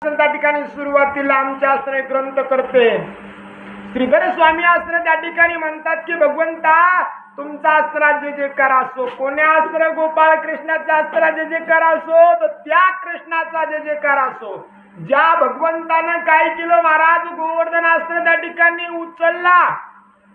त्या ठिकाणी सुरुवातीला आमच्या आश्रय ग्रंथ करते श्रीधर स्वामी आश्रय त्या ठिकाणी म्हणतात की भगवंता तुमचा आश्रा जे जे कर असो, कोण्या आश्रय गोपाळ कृष्णाचा आश्रा जे जे कर असो, तर त्या कृष्णाचा जे जे कर असो, ज्या भगवंतानं काय केलं महाराज, गोवर्धन आश्रय त्या ठिकाणी उचलला,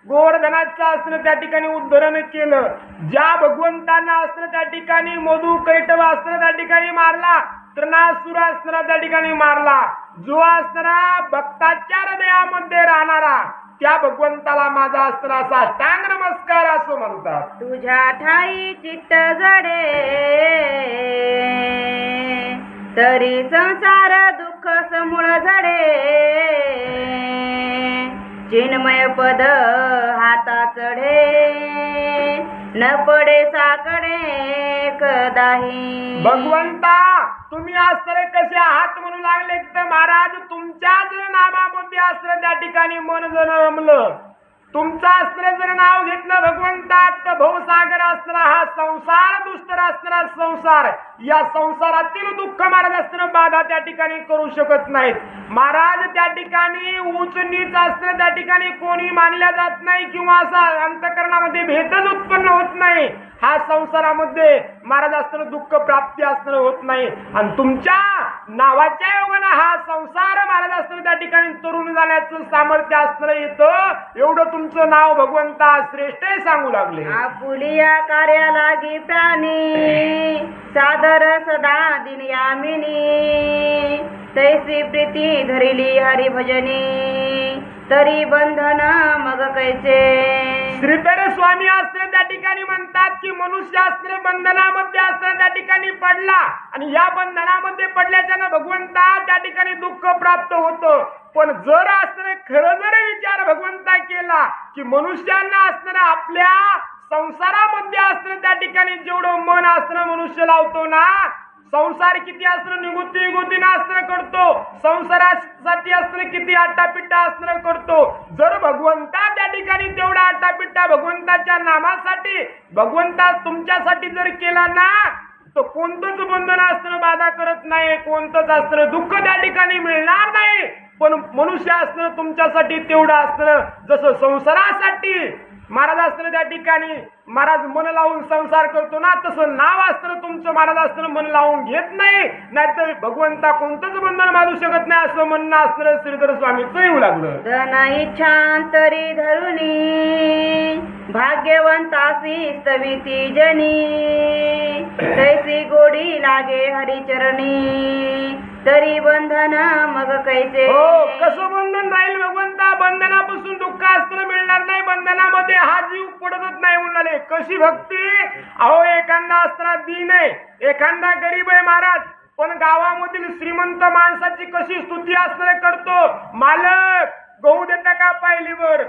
गोवर्धनाचा अस्त्र त्या ठिकाणी उद्धरण केलं, ज्या भगवंतानं अस्त्र त्या ठिकाणी मधु कैटव अस्त्र त्या ठिकाणी मारला, तृणासुर अस्त्र त्या ठिकाणी मारला, जो अस्त्र भक्ताच्या हृदयामध्ये राहणारा त्या भगवंताला माझा अस्त्र साष्टांग नमस्कार असं म्हणतात. तुझ्या ठाई चित्त जडे तरी संसार दुःख समूळ झडे, चिन्मय पद हाता चढे न पडे साकडे कदाही. भगवंता तुम्ही अस्त्र कसे आहात म्हणू लागले तर महाराज तुमच्याच नामामध्ये अस्त्र त्या ठिकाणी मन जर रमलं, तुमचं अस्त्र जर नाव घेतलं भगवंता तर भवसागर अस्त्र हा संसार दुष्टर अस्त्र संसार, या संसारातील दुःख महाराज अस्त्र बाधा त्या ठिकाणी करू शकत नाहीत. महाराज त्या ठिकाणी उच्च नीच अस्त्र त्या ठिकाणी कोणी मानल्या जात नाही किंवा असा अंतकरणामध्ये भेदच उत्पन्न होत नाही. हा संसारामध्ये महाराज अस्त्र दुःख प्राप्ती अस्त्र होत नाही आणि तुमच्या नावाच्या योगाने हा संसार महाराज अस्त्र त्या ठिकाणी तरुण जाण्याचं सामर्थ्य अस्त्र येतं. एवढं तुमचं नाव भगवंता श्रेष्ठ सांगू लागले. आपुलिया कार्या लागी प्राणी सादर सदा दिन यामिनी, तैसी प्रीती धरिली हरिभजनी तरी बंधन मग कैचे. श्रीधर स्वामी अस्त्र त्या ठिकाणी म्हणतात की मनुष्य अस्त्र बंधनामध्ये अस्त्र त्या ठिकाणी पडला आणि या बंधनामध्ये पडल्याच्यानं भगवंता त्या ठिकाणी दुःख प्राप्त होतं. पण जर अस्त्र खरं जर विचार भगवंता केला की मनुष्यांना अस्त्र आपल्या संसारामध्ये अस्त्र त्या ठिकाणी जेवढं मन अस्त्र मनुष्य लावतो ना, संसार किती अस्त्र निगुती निगुतीनं अस्त्र करतो, संसारासाठी अस्त्र किती आटापिट्टा अस्त्र करतो. जर भगवंता त्या ठिकाणी तेवढा आटापिट्टा भगवंताच्या नामासाठी भगवंता तुमच्यासाठी जर केला ना, तर कोणतंच बंधन अस्त्र बाधा करत नाही, कोणतंच अस्त्र दुःख त्या ठिकाणी मिळणार नाही. पण मनुष्य अस्त्र तुमच्यासाठी तेवढं अस्त्र जसं संसारासाठी महाराज अस्त्र त्या ठिकाणी महाराज मन लावून संसार करतो ना, तसं नाव अस्त्र तुमचं महाराज अस्त्र मन लावून घेत नाही. नाहीतर भगवंता कोणतंच बंधन बांधू शकत नाही असं म्हणणं अस्त्र श्रीधर स्वामीचं येऊ लागलं. धन इच्छांतरी धरुणी भाग्यवंतासी स्तविती जनी, तैसी गोडी लागे हरिचरणी तरी बंधन मग कैसे. हो, कसं बंधन राहील भगवंता, बंधनापासून दुःख अस्त्र मिळणार नाही, बंधनामध्ये हा जीव पडतच नाही म्हणाले. कशी भक्ती, अहो एखादा अस्त्र दीन आहे, एखादा गरीब आहे महाराज, पण गावामधील श्रीमंत माणसाची कशी स्तुती अस्त्र करतो, मालक गहू देता का पाहिलीवर,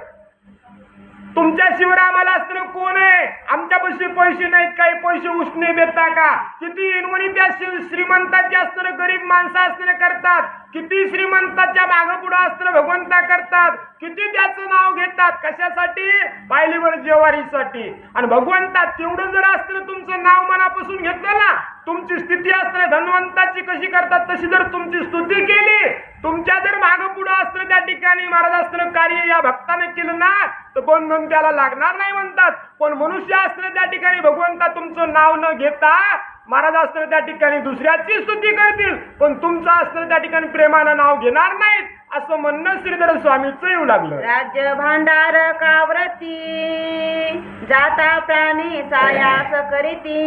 तुमच्या शिवाय आम्हाला अस्त्र कोण आहे, आमच्यापाशी पैसे नाहीत, काही पैसे उसने देता का. किती इनवणी त्या श्रीमंताचे अस्त्र गरीब माणसं अस्त्र करतात, किती श्रीमंताच्या मागपुढं अस्त्र भगवंता करतात, किती त्याचं नाव घेतात, कशासाठी, पायलीवर जेवारीसाठी. आणि भगवंता तेवढं जर अस्त्र तुमचं नाव मनापासून घेतलं ना, तुमची स्थिती अस्त्र धनवंताची कशी करतात तशी जर तुमची स्तुती केली, तुमच्या जर मागं पुढं अस्त्र त्या ठिकाणी महाराज अस्त्र कार्य या भक्ताने केलं ना, तर बंधन त्याला लागणार नाही म्हणतात. पण मनुष्य अस्त्र त्या ठिकाणी भगवंता तुमचं नाव न घेता महाराज अस्त्र त्या ठिकाणी दुसऱ्याची स्तुती करतील, पण तुमचं अस्त्र त्या ठिकाणी प्रेमानं नाव घेणार नाहीत असं म्हणणं श्रीधर स्वामीचं येऊ लागलं. राज्य भांडार काव्रती जाता प्राणी सायास करीती,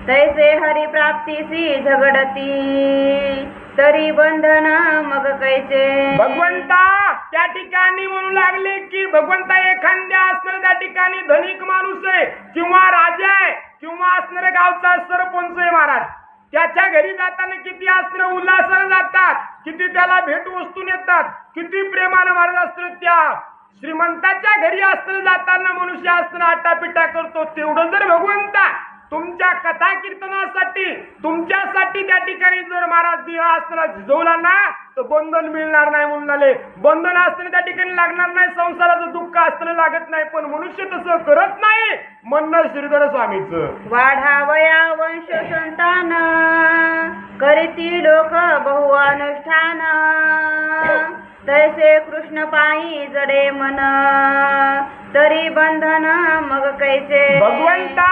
तैसे हरिप्राप्तीसी झगडती तरी बंधन मग कैचे. भगवंता त्या ठिकाणी म्हणू लागले की भगवंता एखाद्या असणाऱ्या त्या ठिकाणी धनिक माणूस आहे किंवा राजा आहे किंवा असणाऱ्या गावचा सरपंच आहे महाराज, त्याच्या घरी जाताना किती अस्त्र उल्हासाने जातात, किती त्याला भेट वस्तू नेतात, किती प्रेमाने महाराज अस्त्र त्या श्रीमंताच्या घरी अस्त्र जाताना मनुष्य अस्त्र आटापिटा करतो. तेवढं जर भगवंता तुमच्या कथा कीर्तनासाठी तुमच्यासाठी त्या ठिकाणी जर महाराज दिवा अस्त्र झिजवला ना, तर बंधन मिळणार नाही म्हणाले. बंधन अस्त्र त्या ठिकाणी लागणार नाही, संसाराचं दुःख अस्त्र लागत नाही, पण मनुष्य तसं करत नाही म्हणणं श्रीधर स्वामीचं. वाढावया वंश संतान करीती लोक बहु अनुष्ठान तैसे कृष्ण पायी जडे मन तरी बंधन मग कैचे. भगवंता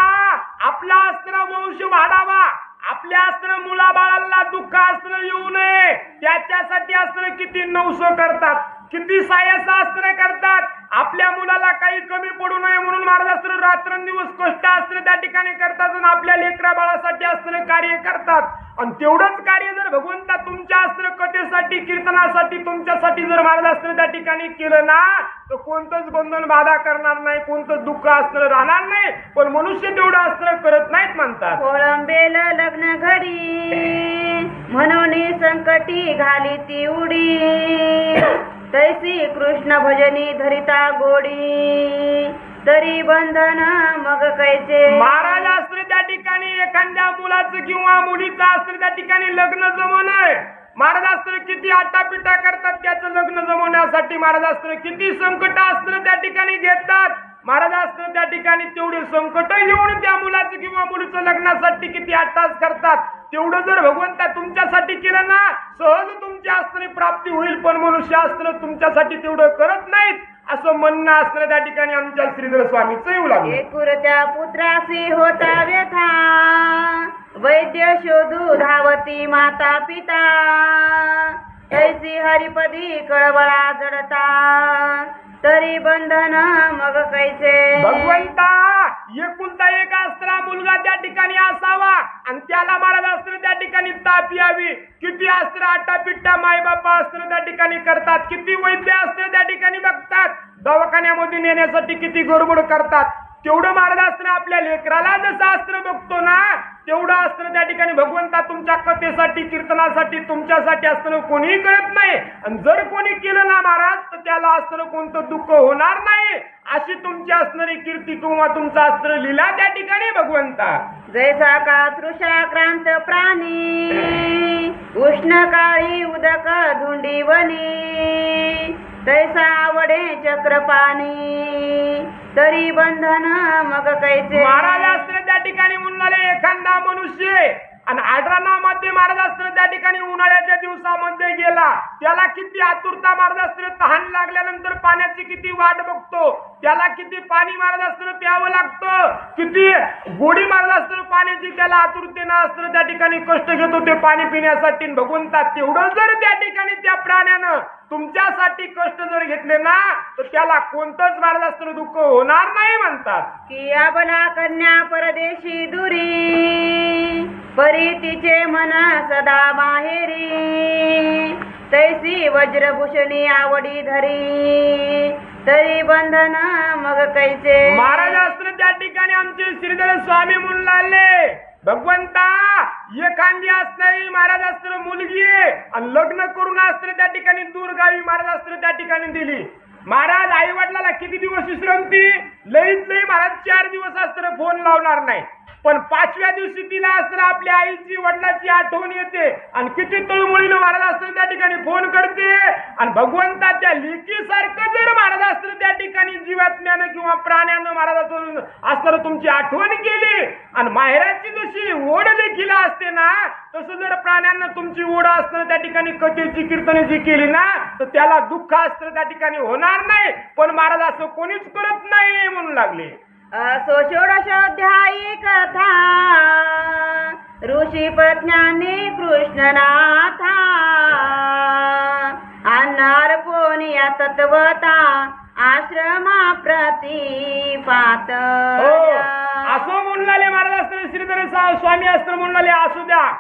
आपला अस्त्र वंश वाढावा, आपल्या अस्त्र मुलाबाळांना दुःख अस्त्र येऊ नये त्याच्यासाठी अस्त्र किती नवस करतात, किती सायस अस्त्र करतात. आपल्या मुलाला काही कमी पडू नये म्हणून महाराज अस्त्र रात्रंदिवस कष्ट अस्त्र त्या ठिकाणी करतात आणि आपल्या लेकरा बाळासाठी अस्त्र कार्य करतात. आणि तेवढंच कार्य जर भगवंता तुमच्या अस्त्र कथेसाठी कीर्तनासाठी तुमच्यासाठी जर महाराज अस्त्र त्या ठिकाणी केलं ना तर कोणतंच बंधन बाधा करणार नाही, कोणतंच दुःख अस्त्र राहणार नाही. पण मनुष्य तेवढं अस्त्र करत नाहीत म्हणतात. कोळंबेल लग्न घडी म्हणून संकटी घाली ती उडी तैसी कृष्ण भजनी धरिता गोडी तरी बंधन मग कैचे. महाराज अस्त्र त्या ठिकाणी एखाद्या मुलाचं किंवा मुलीचं अस्त्र त्या ठिकाणी लग्न जमवणं. महाराज अस्त्र किती आटापिटा करतात त्याचं लग्न जमवण्यासाठी. महाराज अस्त्र किती संकट अस्त्र त्या ठिकाणी घेतात. महाराज अस्त्र त्या ठिकाणी तेवढे संकट येऊन त्या मुलाचं किंवा मुलीचं लग्नासाठी किती अट्टास करतात. तेवढं जर भगवंता तुमच्यासाठी केलं ना सहज तुमच्या अस्त्र प्राप्ती होईल. पण मनुष्य अस्त्र तुमच्यासाठी तेवढं करत नाहीत असं म्हणणं असणं त्या ठिकाणी आमच्या श्रीधर स्वामीचं येऊ लागलं. एकुरत्या पुत्रासी होता व्यथा वैद्य शोधू धावती माता पिता तैसी हरिपदी कळवळा जडता तरी बंधन मग कैचे. भगवंता एकुलता एक अस्त्रा मुलगा त्या ठिकाणी असावा आणि त्याला महाराज अस्त्र त्या ठिकाणी ताप यावी. किती अस्त्र आटापिट्टा माय बापा अस्त्र त्या ठिकाणी करतात, किती वैद्य अस्त्र त्या ठिकाणी बघतात, दवाखान्यामध्ये नेण्यासाठी किती गडबड करतात. तेवढं महाराज अस्त्र आपल्या लेकराला जसं अस्त्र बघतो ना तेवढं अस्त्र त्या ठिकाणी भगवंता तुमच्या कथेसाठी कीर्तनासाठी तुमच्यासाठी अस्त्र कोणीही करत नाही. आणि जर कोणी केलं ना महाराज तर त्याला अस्त्र कोणतं दुःख होणार नाही अशी तुमची असणारी कीर्ती किंवा तुमचं अस्त्र लीला त्या ठिकाणी भगवंता. जैसा का तृषाक्रांत प्राणी उष्ण काळी उदक धुंडीवनी तैसा आवडे चक्रपाणी तरी बंधन मग कैचे. महाराज अस्त्र त्या ठिकाणी म्हणाले एखादा मनुष्य आणि आढळणामध्ये महाराज अस्त्र त्या ठिकाणी उन्हाळ्याच्या दिवसामध्ये गेला त्याला किती आतुरता महाराज अस्त्र तहान लागल्यानंतर पाण्याची किती वाट बघतो, त्याला किती पाणी महाराज अस्त्र प्यावं लागतं, किती गोडी महाराज अस्त्र पाण्याची त्याला आतुरतेनं अस्त्र त्या ठिकाणी कष्ट घेतो ते पाणी पिण्यासाठी. भगवंता तेवढं जर त्या ठिकाणी त्या प्राण्यानं तुमच्यासाठी कष्ट जर घेतले ना तर त्याला कोणतंच महाराज अस्त्र दुःख होणार नाही म्हणतात. की आबला कन्या परदेशी दुरी परी तिचे मन सदा माहेरी तैसी वज्रभूषणी आवडी धरी तरी बंधन मग कैचे. महाराज अस्त्र त्या ठिकाणी आमचे श्रीधर स्वामी म्हणून लागले भगवंता एखादी असणारी महाराज अस्त्र मुलगी आणि लग्न करून अस्त्र त्या ठिकाणी दूरगावी महाराज अस्त्र त्या ठिकाणी दिली. महाराज आई वडिलाला किती दिवस विश्रांती, लईत लई महाराज 4 दिवस अस्त्र फोन लावणार नाही. पण 5व्या दिवशी तिला अस्त्र आपल्या आईची वडिलाची आठवण येते आणि किती तळमुळीनं महाराज अस्त्र त्या ठिकाणी फोन करते. आणि भगवंता त्या लेकीसारखं जर महाराज अस्त्र त्या ठिकाणी जीवात्म्यानं किंवा प्राण्यानं महाराजाचं अस्त्र तुमची आठवण केली आणि माहेराची जशी ओढ लेखीला असते ना तसं जर प्राण्यांना तुमची ओढ असणं त्या ठिकाणी कथेची कीर्तनेची केली ना तर त्याला दुःख अस्त्र त्या ठिकाणी होणार नाही. पण महाराज असं कोणीच करत नाही म्हणून लागले. असो षोडशोध्यायी कथा ऋषी पत्न्याने कृष्णनाथा अन्नार पोनिया तत्वता आश्रमा प्रतिपात. असो म्हणले महाराज अस्त्र श्रीधर स्वामी अस्त्र म्हणले असू द्या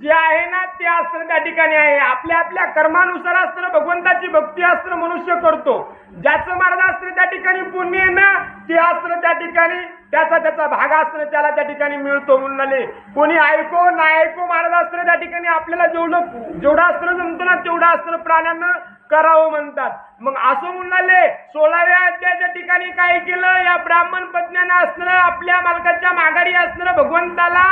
जे आहे ना ते अस्त्र त्या ठिकाणी आहे. आपल्या आपल्या कर्मानुसार अस्त्र भगवंताची भक्ती अस्त्र मनुष्य करतो. ज्याचं महाराज अस्त्र त्या ठिकाणी पुण्य आहे ना ते अस्त्र त्या ठिकाणी त्याचा भाग अस्त्र त्याला त्या ठिकाणी मिळतो म्हणले. कोणी ऐको नाही ऐको महाराज अस्त्र त्या ठिकाणी आपल्याला जेवढं अस्त्र जमतो ना तेवढं अस्त्र प्राण्यांना करावं म्हणतात. मग असं म्हणाले 16व्या अध्यायाच्या ठिकाणी काय केलं, या ब्राह्मण पत्न्यानं असणं आपल्या मालकाच्या माघारी असणं भगवंताला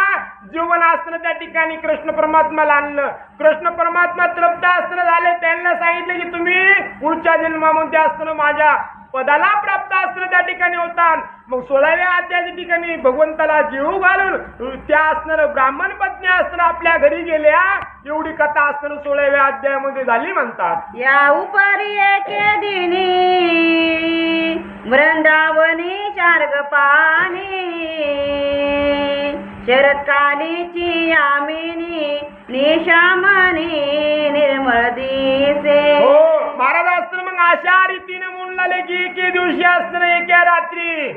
जीवन असणं त्या ठिकाणी कृष्ण परमात्म्याला आणलं. कृष्ण परमात्मा तृप्त असणं झाले, त्यांना सांगितलं की तुम्ही पुढच्या जन्मामध्ये असणं माझ्या पदाला प्राप्त असणं त्या ठिकाणी होतात. मग 16व्या अध्यायाच्या ठिकाणी भगवंताला जीव घालून त्या असणारं ब्राह्मण पत्नी असताना आपल्या घरी गेल्या. एवढी कथा असताना 16व्या अध्यायामध्ये झाली म्हणतात. या उपरी एके दिनी वृंदावनी शार्ग पाणी शरदकालीची यामिनी निशामणी निर्मळ दिसे. हो महाराज असताना मग अशा रीतीने म्हणले की एके दिवशी असताना एका रात्री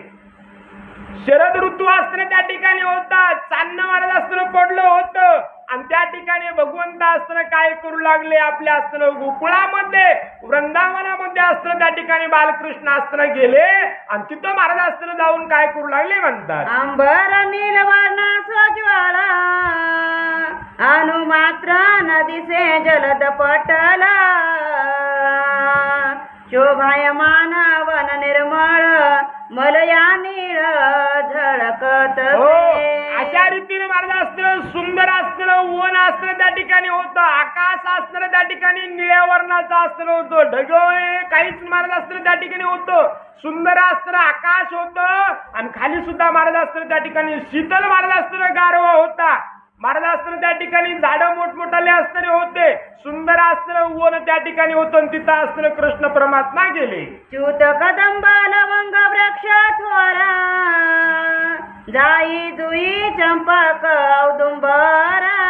शरद ऋतू असताना त्या ठिकाणी होता. चांदणं महाराज असताना पडलं होतं आणि त्या ठिकाणी भगवंत असताना काय करू लागले, आपल्या असताना गोकुळामध्ये वृंदावनामध्ये असताना त्या ठिकाणी बालकृष्ण असताना गेले आणि तिथं महाराज असताना जाऊन काय करू लागले म्हणतात. अंबर नीलवर्ण स्वज्वाला अनुमात्र नदीसे जलद पटला शोभायमान वन निर्मळ मलया नीळ झळकत. अशा रीतीने महाराज असताना सुंदर असताना वन असताना त्या ठिकाणी होतं. आकाश असताना त्या ठिकाणी निळ्या वर्णाचं असताना होतं. ढगळे काहीच महाराज असताना त्या ठिकाणी होतं. सुंदर असताना आकाश होतं आणि खाली सुद्धा महाराज असताना त्या ठिकाणी शीतल महाराज असताना गारवा होता. महाराज असताना त्या ठिकाणी झाडं मोठमोठाले असणारे होते. सुंदर असताना वन त्या ठिकाणी होतं आणि तिथं असताना कृष्ण परमात्मा गेले. च्युत कदंब लवंग वृक्ष थोरा जाई जुई चंपक औदुंबरा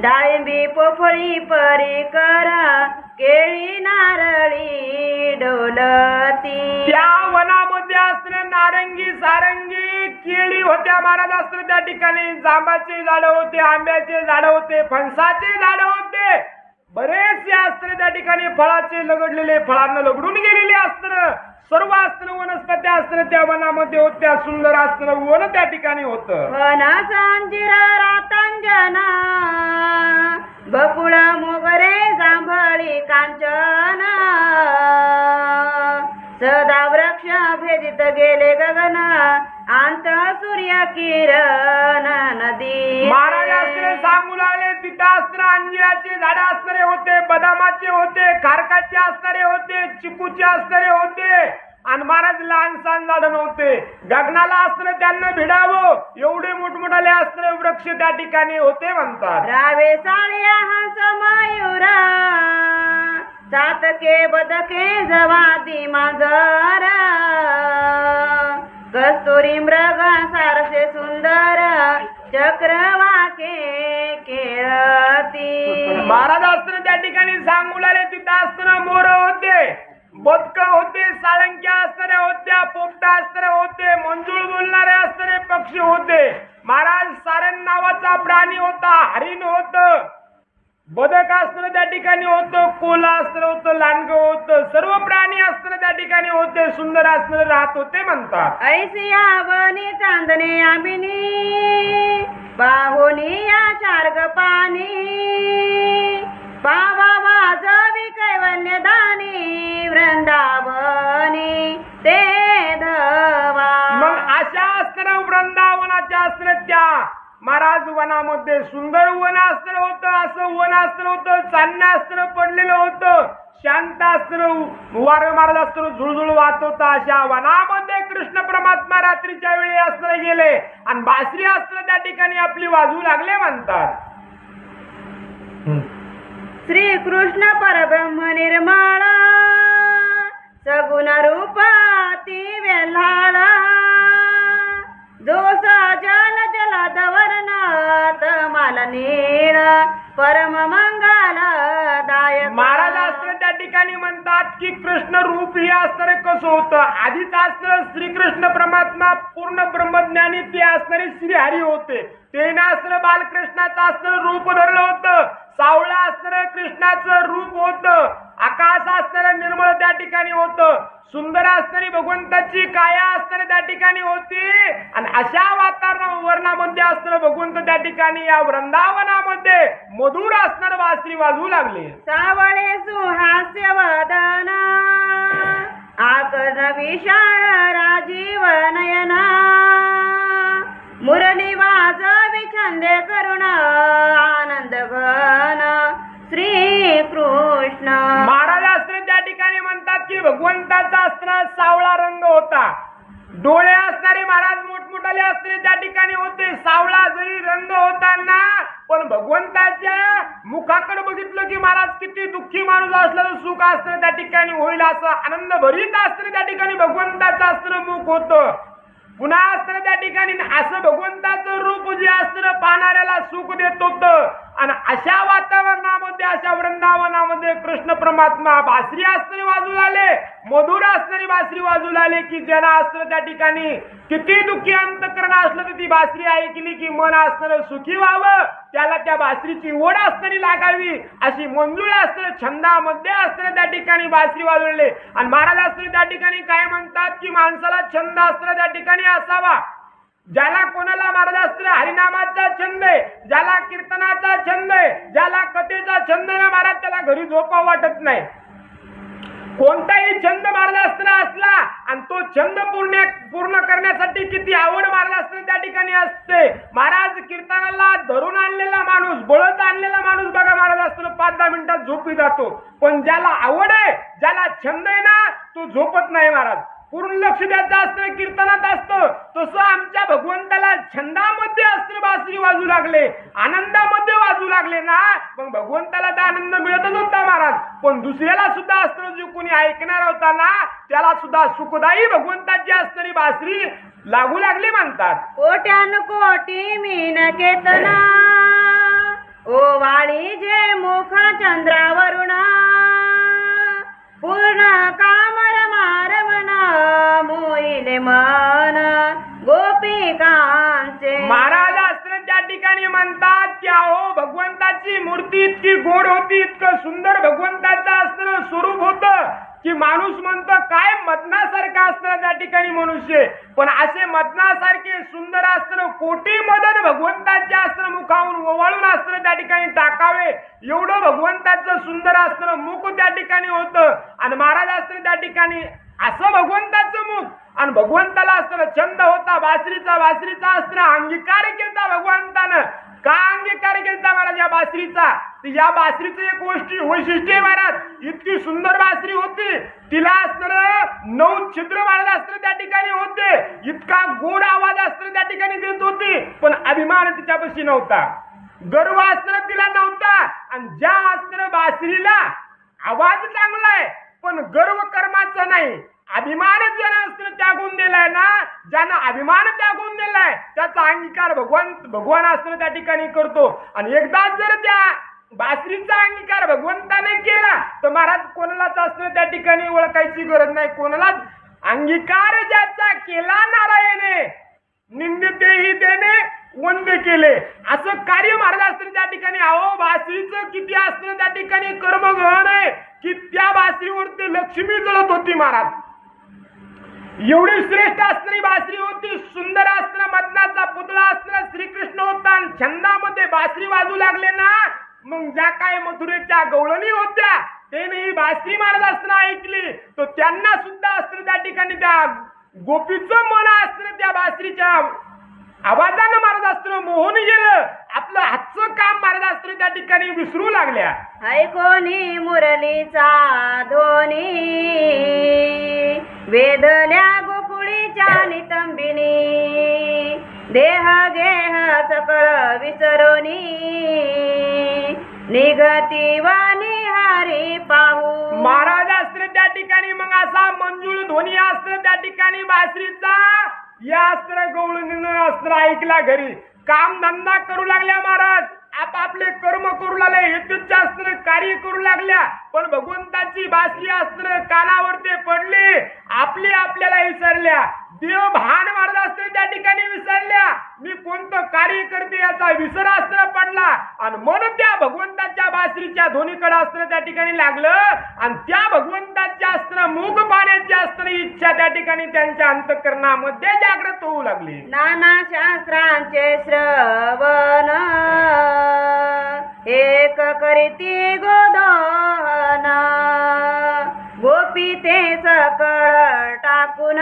डाळिंबी पोफळी परिकरा केळी नारळी डोलती. त्या वनामध्ये असणारे नारंगी सारंगी केळी होत्या महाराज असताना त्या ठिकाणी. जांबाचे झाड होते, आंब्याचे झाड होते, फणसाचे झाड होते. बरेचसे असताना त्या ठिकाणी फळाचे लगडलेले, फळांना लगडून गेलेले असताना सर्व असताना वनस्पत्या असताना त्या वनामध्ये होत्या. सुंदर असताना वन त्या ठिकाणी होतं. वनास अंजीर रातांजना बकुळ मोगरे जांभळी कांचन सदा वृक्ष भेदित गेले गगन अंत सूर्य किरण नदी. महाराज असताना सांगू लागले तिथं असताना अंजिराचे झाड असणारे होते, बदामाचे होते, खारकाचे असणारे होते, चिकूचे असणारे होते आणि महाराज लहान सहान झाड नव्हते. गगनाला असताना त्यांना भिडावं एवढे मोठमोठाले असणारे वृक्ष त्या ठिकाणी होते म्हणतात. रावे साळ्या हंस मयुरा चातके बदके जवादी मांजर कस्तुरी मृग सारसे सुंदर चक्रवाके केळती. महाराज असताना त्या ठिकाणी सांगू लागले तिथं असताना मोर होते, बदक होते, साळंक्या असणाऱ्या होत्या, पोपटा असणाऱ्या होते, मंजूळ बोलणारे असणारे पक्षी होते. महाराज सारण नावाचा प्राणी होता, हरिण होतं, बदक असताना त्या ठिकाणी होतं, कोला असताना होतं, लांडग होतं, सर्व प्राणी असताना त्या ठिकाणी होते. सुंदर असणारे राहत होते म्हणतात. ऐसिया वनी चांदणे आमिनी पाहुनी या शार्ग पाणी पावा वाजवी कैवल्य दानी वृंदावनी ते धवा. मग अशा असताना वृंदावनाच्या असताना त्या महाराज वनामध्ये सुंदर वन असताना होतं. असं वन असताना होतं, चांदणं असताना पडलेलं होतं, शांत असताना वारं महाराज असताना झुळझुळ वाहत होता. अशा वनामध्ये कृष्ण परमात्मा रात्रीच्या वेळी असताना गेले आणि बासरी असताना त्या ठिकाणी आपली वाजवू लागले म्हणतात. श्री कृष्ण परब्रह्म निर्मळ सगुण रूपाती वेल्हाळ दोष जल जलद वर्ण तमाल नीळ परम मंगल दायक. महाराज असताना त्या ठिकाणी म्हणतात की कृष्ण रूप हे असणारे कसं होतं. आधीच असणारं श्रीकृष्ण परमात्मा पूर्ण ब्रह्मज्ञानी ते असणारे श्रीहरी होते. ते ना असणारं बालकृष्णाचं असणारं रूप धरलं होतं. सावळा असणारं कृष्णाचं रूप होतं. आकाश असणारं निर्मळ त्या ठिकाणी होतं. सुंदर असणारी भगवंताची काया असणारी त्या ठिकाणी होती आणि अशा वातावरणामध्ये असणारं भगवंत त्या ठिकाणी या वृंदावनामध्ये मधुर असणार बासरी वाजवू लागले. सावळे सुहास्य वदना आकर्ण विशाळ राजीव नयना मुरली वाजवी छंदे करुण आनंद घन श्री कृष्ण. महाराज असताना त्या ठिकाणी म्हणतात की भगवंताचा असताना सावळा रंग होता. डोळे असणारे महाराज मोठमोठाले असणारे त्या ठिकाणी होते. सावळा जरी रंग होताना पण भगवंताच्या मुखाकडे बघितलं की महाराज किती दुःखी माणूस असला तर सुख असणं त्या ठिकाणी होईल असं आनंद भरीत असणं त्या ठिकाणी भगवंताचं असणं मुख होतं. पुन्हा असताना त्या ठिकाणी असं भगवंताचं रूप जे असतं पाहणाऱ्याला सुख देत होतं. आणि अशा वातावरणामध्ये अशा वृंदावनामध्ये कृष्ण परमात्मा बासरी असणारी वाजू लागले, मधुर असणारी बासरी वाजू लागले की ज्यांना असतं त्या ठिकाणी किती दुःखी अंतकरण असलं तर ती बासरी ऐकली की मन असणारं सुखी व्हावं, त्याला त्या बासरीची ओढ असणारी लागावी अशी मंजूळ असणारं छंदामध्ये असणारं त्या ठिकाणी बासरी वाजवले. आणि महाराज असणारे त्या ठिकाणी काय म्हणतात की माणसाला छंद असणारा त्या ठिकाणी असावा. ज्याला कोणाला महाराज असतं हरिनामाचा छंद आहे, ज्याला कीर्तनाचा छंद आहे, ज्याला कथेचा छंद आहे महाराज त्याला घरी झोपावं वाटत नाही. कोणताही छंद महाराज असताना असला आणि तो छंद पूर्ण करण्यासाठी किती आवड महाराज असताना त्या ठिकाणी असते. महाराज कीर्तनाला धरून आणलेला माणूस, बळच आणलेला माणूस बघा महाराज असताना 5-10 मिनिटात झोपी जातो. पण ज्याला आवड आहे, ज्याला छंद आहे ना तो झोपत नाही महाराज, पूर्ण लक्ष द्यायचं असतं, कीर्तनात असतं. तसं आमच्या भगवंताला छंदामध्ये असतं बासरी वाजू लागले, आनंदामध्ये वाजू लागले ना मग भगवंताला तर आनंद मिळतच होता महाराज. पण दुसऱ्याला सुद्धा असतं जो कोणी ऐकणार होता ना त्याला सुद्धा सुखदायी भगवंताची असणारी बासरी लागू लागली म्हणतात. कोट्यान कोटी मीन केतना ओ वाळी जे मुख चंद्रावरुण पूर्ण कामर मारवना मोईले मन गोपिकांचे. महाराज असताना त्या ठिकाणी म्हणतात की अहो भगवंताची मूर्ती इतकी गोड होती, इतकं सुंदर भगवंताचं असणारं स्वरूप होतं की माणूस म्हणतो काय मदनासारखा असणारा त्या ठिकाणी मनुष्य. पण असे मदनासारखे सुंदर असताना कोटी मदन भगवंताच्या असताना मुखावून ओवाळून असताना त्या ठिकाणी टाकावे एवढं भगवंताचं सुंदर असणारं मुख त्या ठिकाणी होतं. आणि महाराज असताना त्या ठिकाणी असं भगवंताचं मुख आणि भगवंताला असताना छंद होता बासरीचा असताना अंगीकार केला भगवंतानं. का अंगीकार केला महाराज या बासरीचा? या बासरीचं एक वैशिष्ट्य महाराज, इतकी सुंदर बासरी होती, तिला असणारं 9 छिद्र महाराज असताना त्या ठिकाणी होते, इतका गोड आवाज असताना त्या ठिकाणी देत होती. पण अभिमान तिच्यापाशी नव्हता, गर्व असताना तिला नव्हता. आणि ज्या असणाऱ्या बासरीला आवाज चांगला आहे पण गर्व कर्माचा नाही, अभिमान ज्यानं त्यागून दिलाय ना, ज्यानं अभिमान त्यागून दिलाय त्याचा अंगीकार भगवान असताना त्या ठिकाणी करतो. आणि एकदा जर त्या बासरीचा अंगीकार भगवंताने केला तर महाराज कोणालाच असताना त्या ठिकाणी ओळखायची गरज नाही. कोणालाच अंगीकार ज्याचा केला नारायणे निंदितेही देणे वंदे केले असं कार्य महाराज असताना त्या ठिकाणी. अहो बासरीचं किती असताना त्या ठिकाणी कर्म गहन आहे की त्या बासरीवरती लक्ष्मी जळत होती महाराज. एवढी श्रेष्ठ असणारी बासरी होती, सुंदर असताना मदनाचा पुतळा असताना श्रीकृष्ण होता. आणि छंदामध्ये बासरी वाजू लागले ना मग ज्या काय मथुरेच्या गवळणी होत्या त्याने ही बासरी महाराज असताना ऐकली तर त्यांना सुद्धा असताना त्या ठिकाणी त्या गोपीचं मन असताना त्या बासरीच्या आवाजानं महाराज असताना मोहन गेलं, आपलं हातचं काम महाराज असताना त्या ठिकाणी विसरू लागल्या. ऐकोनी मुरलीचा ध्वनी वेदल्या गोकुळीच्या नितंबिनी देह गेह सकळ विसरोनी निघती वाणी हरी पाहू. महाराज असताना त्या ठिकाणी मग असा मंजूळ ध्वनी असताना त्या ठिकाणी बासरीचा या अस्त्र गवळणीनं अस्त्र ऐकला. घरी काम धंदा करू लागल्या महाराज, आपापले कर्म करू लागले, यज्ञ अस्त्र कार्य करू लागल्या. पण भगवंताची बासरी अस्त्र कानावरती पडली, आपल्याला विसरल्या. देव भान महाराज अस्त्र त्या ठिकाणी विसरल्या, मी कोणतं कार्य करते याचा विसर अस्त्र पडला. आणि मन त्या भगवंताच्या बासरीच्या ध्वनीकडे अस्त्र त्या ठिकाणी लागलं. आणि त्या भगवंताच्या अस्त्र मुख पाण्याची अस्त्र इच्छा त्या ठिकाणी त्यांच्या अंतःकरणामध्ये जागृत होऊ लागली. नाना शास्त्रांचे श्रवण एक करीती गोदहन गोपी ते सकळ टाकून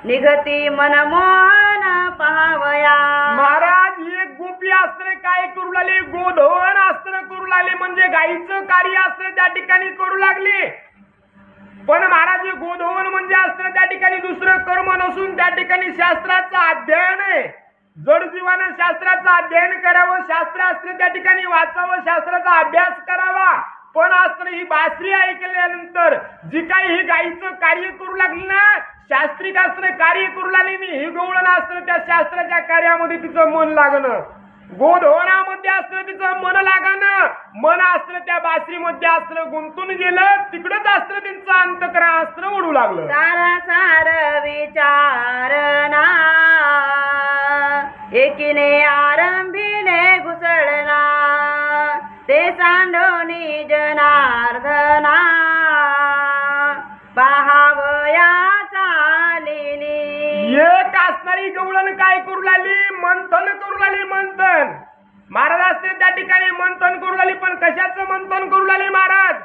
निघती मनमोहन पाहावया. महाराज एक गोपी अस्त्र काय करू लागले? गोधन अस्त्र करू लागले, म्हणजे गाईचं कार्य अस्त्र त्या ठिकाणी करू लागले. पण महाराज गोधवन म्हणजे असतं त्या ठिकाणी दुसरं कर्म नसून त्या ठिकाणी शास्त्राचं अध्ययन आहे. जड जीवानं शास्त्राचं अध्ययन करावं, शास्त्र असतं त्या ठिकाणी वाचावं, शास्त्राचा अभ्यास करावा. पण असतं ही बासरी ऐकल्यानंतर जी काही ही गायीचं कार्य करू लागली ना, शास्त्रिक असतं कार्य करू लागली नाही, ही गवळण असतं त्या शास्त्राच्या कार्यामध्ये तिचं मन लागणं, गोधवनामध्ये असतं तिचं मन लागणं, मन असतं त्या बासरीमध्ये असतं गुंतून गेलं, तिकडच असतं त्यांचं अंतःकरण असतं ओढू लागलं. सारा सार विचारणा एकीने आरंभिले घुसळना, ते सांडोनी जनार्दना पाहावया चालिनी. एक असणारी गवळण काय करू लागली, मंथन करू लागली. मंथन महाराज असते त्या ठिकाणी मंथन करू लागली. पण कशाचं मंथन करू लागली महाराज?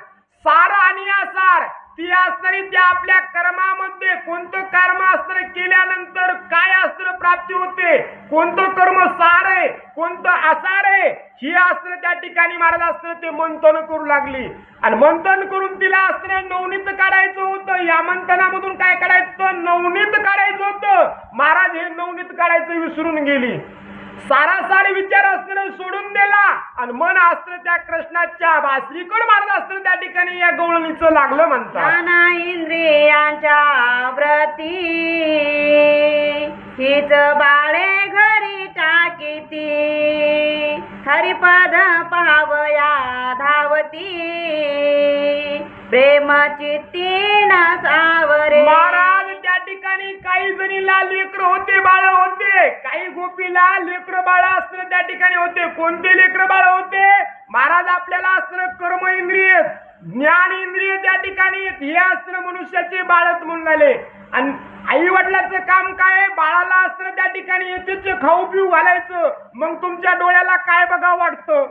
सार आणि असार. ती असणारी त्या आपल्या कर्मामध्ये कोणतं कर्म असतं केल्यानंतर काय असतं प्राप्ती होते, कोणतं कर्म सार आहे कोणतं असार आहे, ही असतं त्या ठिकाणी महाराज असतं ते मंथन करू लागली. आणि मंथन करून तिला असतं नवनीत काढायचं होतं. या मंथनामधून काय काढायचं होतं? नवनीत काढायचं होतं. महाराज हे नवनीत काढायचं विसरून गेली. सारासार विचार असणं सोडून दिला आणि मन असतं त्या कृष्णाच्या बासरीकडे महाराज असतं त्या ठिकाणी या गवळणीचं लागलं म्हणतात. नाना इंद्रियांच्या व्रती हीच बाळे घरी टाकीती, हरिपद पाहावया धावती, प्रेम चित्ती न सावरे. महाराज त्या ठिकाणी काही जणीला लेकर होते, बाळ होते, काही गोपीला लेकर बाळ असतं त्या ठिकाणी होते. कोणते लेकर बाळ होते महाराज? आपल्याला असतं कर्म इंद्रिय, ज्ञान इंद्रिय त्या ठिकाणी हे असतं मनुष्याचे बाळच म्हणून आले. आणि आई वडिलांचं काम काय? बाळाला असतं त्या ठिकाणी येते खाऊ पिऊ घालायचं. मग तुमच्या डोळ्याला काय बघावं वाटतं,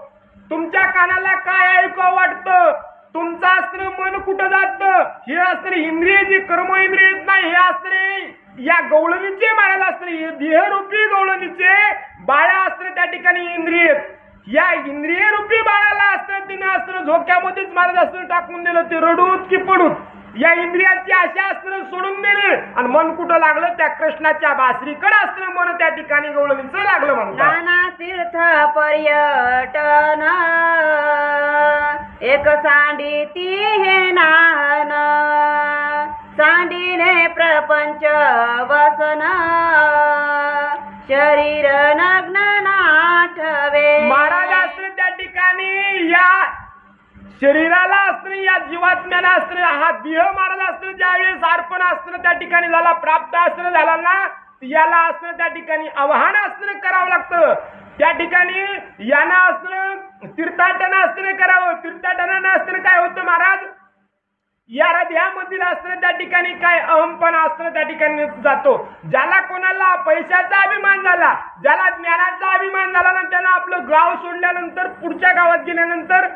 तुमच्या कानाला काय ऐकावं वाटतं, तुमचं असतं मन कुठं जातं, हे असतं इंद्रिय जे कर्म इंद्रिय नाही, हे असतं या गवळणीचे महाराज असतं देहरूपी गवळणीचे बाळा असतं त्या ठिकाणी इंद्रिय. या इंद्रिय रूपी बाळाला असतं तिने असतं झोक्यामध्येच महाराज असतं टाकून दिलं. ते रडूत की पडूत या इंद्रियाची आशा असतं सोडून दिली आणि मन कुठं लागलं? त्या कृष्णाच्या बासरीकडे असतं मन त्या ठिकाणी गवळणीचं लागलं म्हणतात. नाना तीर्थ पर्यटन एक सांडिती हे नाहन, सांडिले प्रपंच वसन, शरीर नग्न नाठवे. महाराज असतं त्या ठिकाणी या शरीराला असतं, या जीवात्म्याला असतं, हा देह महाराज असतं ज्यावेळेस अर्पण असतं त्या ठिकाणी झाला, प्राप्त असतं झाला ना, याला असतं त्या ठिकाणी आवाहन असतं करावं लागतं. त्या ठिकाणी यानं असतं तीर्थाटन असतं करावं. तीर्थाटनानं असतं काय होतं महाराज? या हृदयामधील असतं त्या ठिकाणी काय अहमपण असतं त्या ठिकाणी जातो. ज्याला कोणाला पैशाचा अभिमान झाला, ज्याला ज्ञानाचा अभिमान झाला ना, त्यानं आपलं गाव सोडल्यानंतर पुढच्या गावात गेल्यानंतर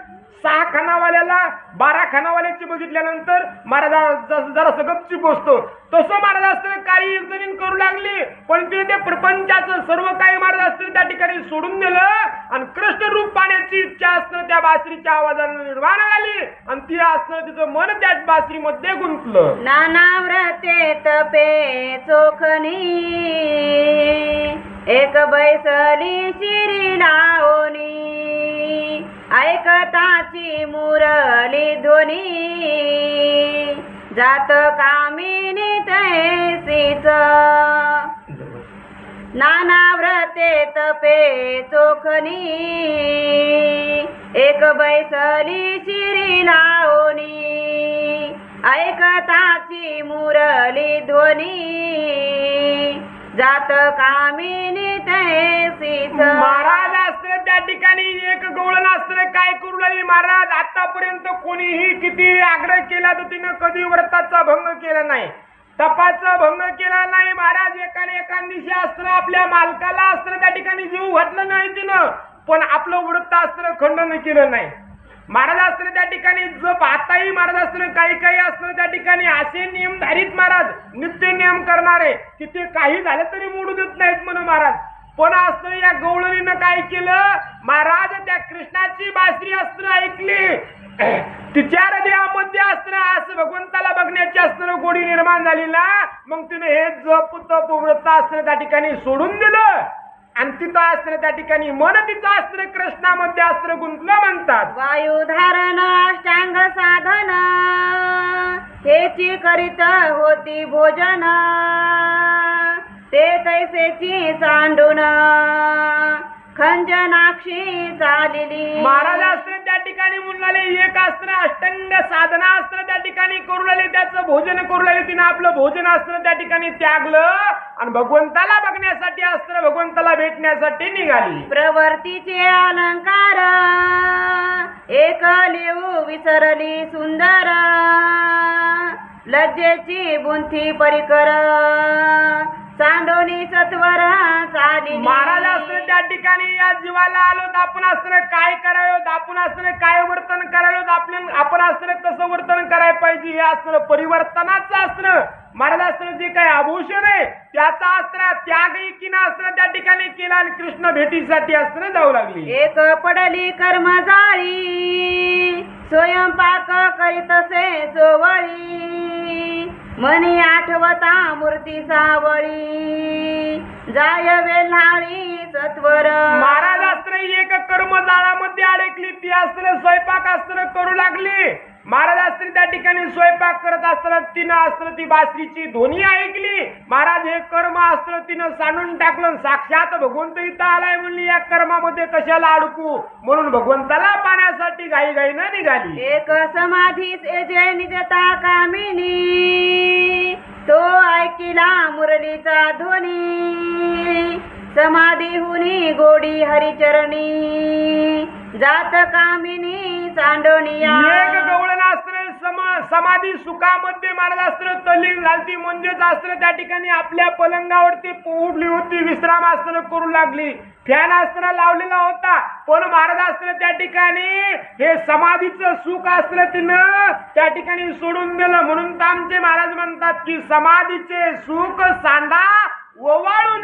6 खानावाल्याला 12 खानावाल्याची बघितल्यानंतर महाराज जरा गपची बसतो. तसं महाराज असतं काही एक जणी करू लागली. पण ते प्रपंचाचं सर्व काही महाराज असतं त्या ठिकाणी सोडून दिलं आणि कृष्ण रूप पाण्याची इच्छा असतं त्या बासरीच्या आवाजाने निर्माण झाली आणि ती असतं तिचं मन त्या बासरीमध्ये गुंतलं. नाना व्रते तपे चोखणी एक बैसली शिरी लावणी, ऐकताची मुरली ध्वनी, जात कामिनी तैसीच. नाना व्रते तपे चोखनी एक बैसली शिरी लावणी, ऐकताची मुरली ध्वनी, जात कामिनी तैसीच. महाराज असतं त्या ठिकाणी एक गवळण असतं काय करू लागली महाराज? आतापर्यंत कोणीही किती आग्रह केला तर तिनं कधी व्रताचा भंग केला नाही, तपाचा भंग केला नाही महाराज. एका दिवशी असतं आपल्या मालकाला असतं त्या ठिकाणी जीव घातलं नाही तिनं, पण आपलं व्रत असतं खंडन केलं नाही महाराज. असतं त्या ठिकाणी जप आताही महाराज असतं काही असतं त्या ठिकाणी असे नियम धारित महाराज, नित्य नियम करणारे की ते काही झालं तरी मोडू देत नाहीत म्हणून महाराज. पण असतं या गवळणीनं काय केलं, महाराज त्या कृष्णाची बासरी असतं ऐकली, तिच्या हृदयामध्ये असतं असं भगवंताला बघण्याची असतं गोडी निर्माण झाली ना, मग तिने हे जप तप व्रत असतं त्या ठिकाणी सोडून दिलं आणि तिथं असतं त्या ठिकाणी मन तिचं असतं कृष्णामध्ये असतं गुंतलं म्हणतात. वायुधारण अष्टांग साधन हेची करीत होती भोजन, ते तैसेची सांडून खंजनाक्षी चालिली. महाराज असतं त्या ठिकाणी म्हणले एक असतं अष्टांग साधना असतं त्या ठिकाणी करू लागले, त्याचं भोजन करू लागले, तिने आपलं भोजन असतं त्या ठिकाणी त्यागलं आणि भगवंताला बघण्यासाठी असतं भगवंताला भेटण्यासाठी निघाली. प्रवर्तीचे अलंकार एक लिहू विसरली सुंदर, लज्जेची बुंथी परिकर सांडोनी सत्वर चाली. महाराज असतं त्या ठिकाणी या जीवाला आलो आपण असतं काय करावं, आपण असतं काय वर्तन करावं, आपण असतं कसं वर्तन करायला पाहिजे हे असतं परिवर्तनाचं असतं. महाराज असतं जे काही आभूषण आहे त्याचा असतं त्याग एकीनं असतं त्या ठिकाणी केला आणि कृष्ण भेटीसाठी असतं जाऊ लागली. एक पडली कर्म जाळी स्वयंपाक करीतसे सोवळी, मनी आठवता मूर्ती सावळी जाय वेल्हाळी सत्वर. महाराज असतं एक कर्म जाळामध्ये अडकली, ती असतं स्वयंपाक असतं करू लागली. महाराज असतं त्या ठिकाणी स्वयंपाक करत असताना तिनं असतं ती बासरीची ध्वनी ऐकली. महाराज हे कर्म असतं तिनं सांडून टाकलं, साक्षात भगवंत इथं आलाय म्हणली, या कर्मामध्ये कशाला अडकू म्हणून भगवंताला पाण्यासाठी घाईघाईनं निघाली. एक समाधी जे निजता कामिनी, तो ऐकिला मुरलीचा ध्वनी, समाधी हुनी गोडी हरिचरणी जात कामिनी सांडोनिया. एक गवळण असतं समाधी सुखामध्ये महाराज असतं तल्लीन झालती, म्हणजेच असतं त्या ठिकाणी आपल्या पलंगावरती उठली होती, विश्राम असतं करू लागली, फॅन असताना लावलेला होता, पण महाराज असतं त्या ठिकाणी हे समाधीचं सुख असतं तिनं त्या ठिकाणी सोडून दिलं. म्हणून तर आमचे महाराज म्हणतात की समाधीचे सुख सांडा ओवाळून.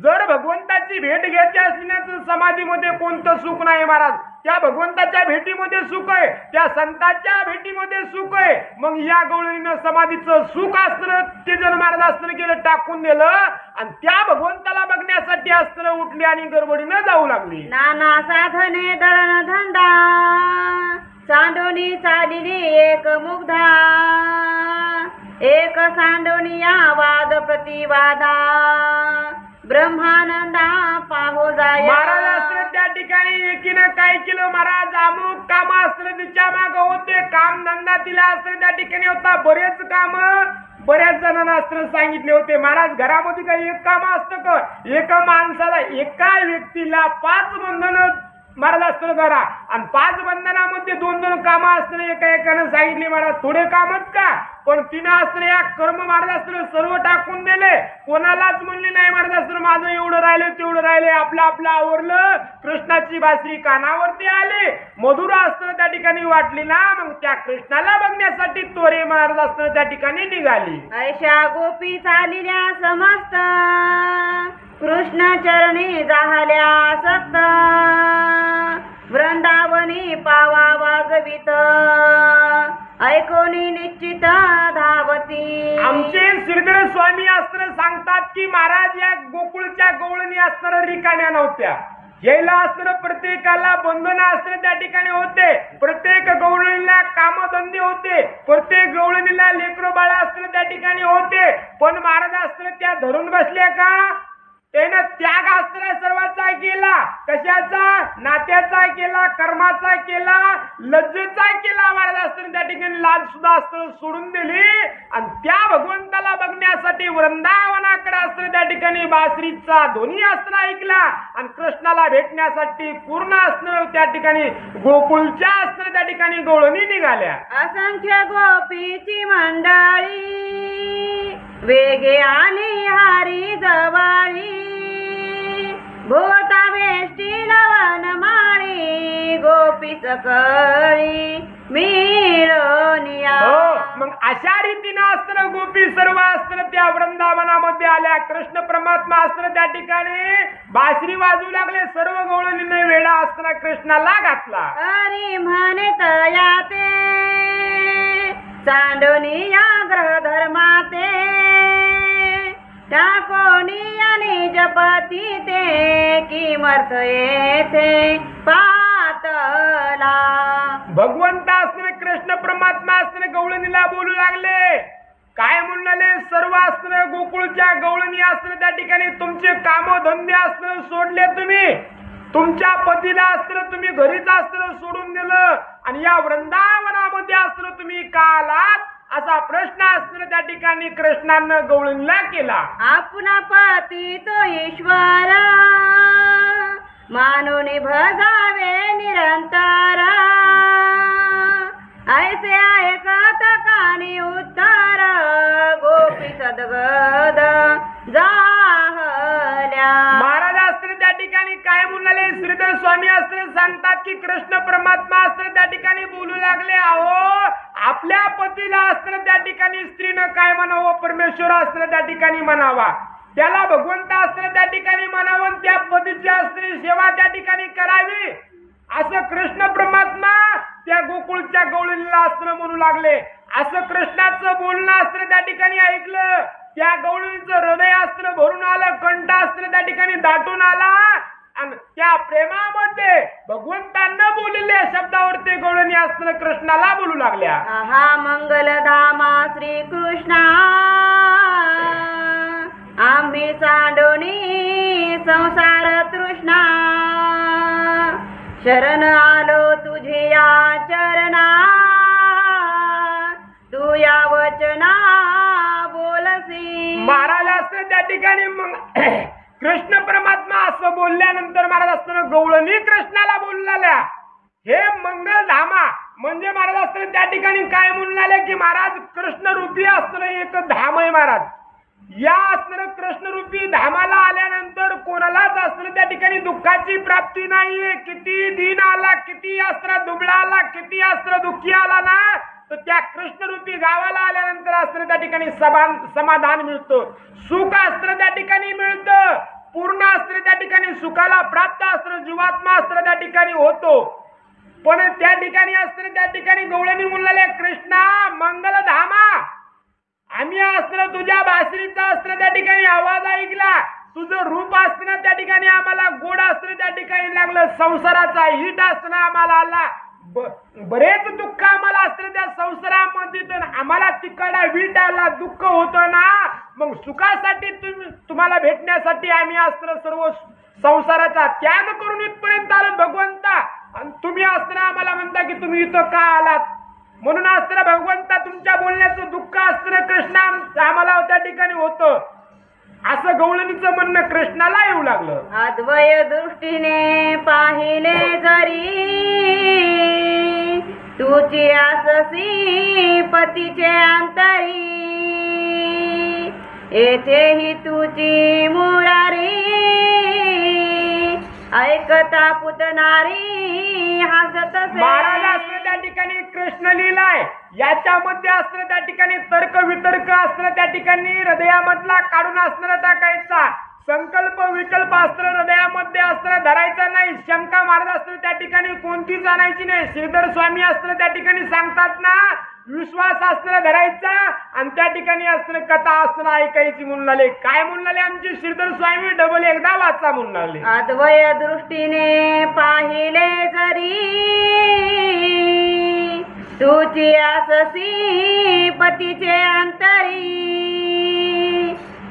जर भगवंताची भेट घ्यायची असली ना तर समाधीमध्ये कोणतं सुख नाही महाराज, त्या भगवंताच्या भेटीमध्ये सुख आहे, त्या संतांच्या भेटीमध्ये सुख आहे. मग या गवळणीनं समाधीचं सुख असतं ते जण महाराज असतं केलं टाकून दिलं आणि त्या भगवंताला बघण्यासाठी असतं उठली आणि गडबडीनं जाऊ लागली. नाना साधने दळण धंदा सांडोनी चालिली एक मुग्धा, एक सांडोनिया वाद प्रतिवादा ब्रह्मानंदा पाहो जाय. महाराज असतं त्या ठिकाणी एकीनं काय केलं, महाराज अमुक काम असतं तिच्या माग होते, काम धंदा तिला असतं त्या ठिकाणी होता, बरेच काम बऱ्याच जणांना असतं सांगितले होते. महाराज घरामध्ये काही एक काम असतं का, एका माणसाला एका व्यक्तीला 5 बंधन महाराज असतं करा आणि 5 बंधनामध्ये 2-2 कामं असतं एका एकानं सांगितली. महाराज थोडे कामच का, पण तिनं असतं या कर्म महाराज असतं सर्व टाकून दिले, कोणालाच म्हणले नाही महाराज असतं माझं एवढं राहिले तेवढं राहिले, आपलं आपलं आवरलं, कृष्णाची बासरी कानावरती आली, मधुर असतं त्या ठिकाणी वाटली ना, मग त्या कृष्णाला बघण्यासाठी तोरे महाराज असतं त्या ठिकाणी निघाली. ऐशा गोपी चालिल्या समस्त कृष्ण चरणी जाहल्या सक्त, वृंदावनी पावा वाजवित ऐकोनी निश्चित धावती. आमचे श्रीधर स्वामी असतं सांगतात की महाराज या गोकुळच्या गवळणी असणार रिकाम्या नव्हत्या, यायला असणार प्रत्येकाला बंधन असणार त्या ठिकाणी होते, प्रत्येक गवळणीला कामधंदे होते, प्रत्येक गवळणीला लेकरो बाळा असणार त्या ठिकाणी होते, पण महाराज असणार त्या धरून बसल्या का, त्यानं त्याग असणार सर्वांचा केला, कशाचा, नात्याचा केला, कर्माचा केला, लज्जेचा केला. महाराज असतं त्या ठिकाणी लाज सुद्धा असतं सोडून दिली आणि त्या भगवंताला बघण्यासाठी वृंदावनाकडे असतं त्या ठिकाणी बासरीचा ध्वनी असतं ऐकला आणि कृष्णाला भेटण्यासाठी पूर्ण असतं त्या ठिकाणी गोकुळच्या असतं त्या ठिकाणी गवळणी निघाल्या. असंख्य गोपीची मंडळी वेगे आली हारी जवाळी, भोवता वेष्टी लवन माळी गोकुळ गोपी सकळी मिळनिया. हो, मग अशा रीतीनं असताना गोपी सर्व असताना त्या वृंदावनामध्ये आल्या. कृष्ण परमात्मा असताना त्या ठिकाणी बासरी वाजू लागले. सर्व गवळणीने वेळा असताना कृष्णाला घातला. आणि म्हणे तया ते चांदोनिया ग्रह धर्माते टाकोनी आणि जपती ते किमर्थ येथे पातला. भगवंत असताना कृष्ण परमात्मा असताना गवळणीला बोलू लागले. काय म्हणले? सर्व असताना गोकुळच्या गवळणी असताना त्या ठिकाणी तुमचे काम धंदे असताना सोडले. तुम्ही तुमच्या पतीला असताना तुम्ही घरीच असताना सोडून दिलं आणि या वृंदावनामध्ये असताना तुम्ही का आलात असा प्रश्न असताना त्या ठिकाणी कृष्णानं गवळणीला केला. आपला पती तो ईश्वर मानून भजावे निरंतर ऐसे ऐकत कानी उत्तर गोपी सदगद जाहल्या. महाराज असताना त्या ठिकाणी काय म्हणाले? श्रीधर स्वामी असताना सांगतात की कृष्ण परमात्मा असताना त्या ठिकाणी बोलू लागले. अहो, आपल्या पतीला असताना त्या ठिकाणी स्त्रीनं काय म्हणावं? परमेश्वर असताना त्या ठिकाणी म्हणावा. त्याला भगवंत असताना त्या ठिकाणी म्हणावं. त्या पतीची असताना सेवा त्या ठिकाणी करावी असं कृष्ण परमात्मा त्या गोकुळच्या गवळणीला असताना म्हणू लागले. असं कृष्णाचं बोलणं असताना त्या ठिकाणी ऐकलं. त्या गवळणीचं हृदय असताना भरून आलं. कंठ असताना त्या ठिकाणी दाटून आला आणि त्या प्रेमामध्ये भगवंतांना बोललेल्या शब्दावर ते गवळणी असताना कृष्णाला बोलू लागल्या. आहा मंगलधामा श्री कृष्णा आम्ही सांडोनी संसार तृष्णा शरण आलो तुझे या चरणा तू या वचना बोलसी. महाराज असताना त्या ठिकाणी मग कृष्ण परमात्मा असं बोलल्यानंतर महाराज असताना गवळणी कृष्णाला बोललेल्या. हे मंगलधामा म्हणजे महाराज असताना त्या ठिकाणी काय म्हणले की महाराज कृष्ण रूपी असताना एक धाम आहे. महाराज या असताना कृष्ण रूपी धामाला आल्यानंतर कोणालाच असताना त्या ठिकाणी दुःखाची प्राप्ती नाहीये. किती दिन आला, किती असताना दुबळा आला, किती असताना दुःखी आला ना, तर त्या कृष्ण रूपी गावाला आल्यानंतर असताना त्या ठिकाणी समाधान मिळतं. सुख असताना त्या ठिकाणी मिळतं. पूर्ण असताना त्या ठिकाणी सुखाला प्राप्त असताना जीवात्मा असताना त्या ठिकाणी होतो. पण त्या ठिकाणी असताना त्या ठिकाणी गवळणी म्हणलेले कृष्णा मंगलधामा आम्ही असताना तुझ्या बासरीचा असताना त्या ठिकाणी आवाज ऐकला. तुझं रूप असताना त्या ठिकाणी आम्हाला गोड असताना त्या ठिकाणी लागलं. संसाराचा हिट असताना आम्हाला आला. बरेच दुःख आम्हाला असताना त्या संसारामध्ये आम्हाला तिकडा वीट आला. दुःख होतं ना, मग सुखासाठी तुम्हाला भेटण्यासाठी आम्ही असताना सर्व संसाराचा त्याग करून इथपर्यंत आलो भगवंता. आणि तुम्ही असताना आम्हाला म्हणता की तुम्ही इथं का आलात? म्हणून असताना भगवंता तुमच्या बोलण्याचं दुःख असताना कृष्णा आम्हाला त्या ठिकाणी होतं असं गवळणीचं म्हणणं कृष्णाला येऊ लागलं. अद्वय दृष्टीने पाहिले जरी तुझी आससी पतीचे अंतरी येथेही तुझी मुरारी ऐकता पुतणारी हसत. महाराज असताना त्या ठिकाणी कृष्ण लिहिलाय. याच्यामध्ये असताना त्या ठिकाणी तर्क वितर्क असताना त्या ठिकाणी हृदयामधला काढून असताना टाकायचा. संकल्प विकल्प असताना हृदयामध्ये असताना धरायचा नाही. शंका महाराज असताना त्या ठिकाणी कोणतीच आणायची नाही. श्रीधर स्वामी असताना त्या ठिकाणी सांगतात ना, विश्वास असताना धरायचा आणि त्या ठिकाणी असताना कथा असताना ऐकायची म्हणून काय म्हणले आमचे श्रीधर स्वामी डबल एकदा वाचा म्हणून. अद्वय दृष्टीने पाहिले जरी तुझी आससी पतीचे अंतरी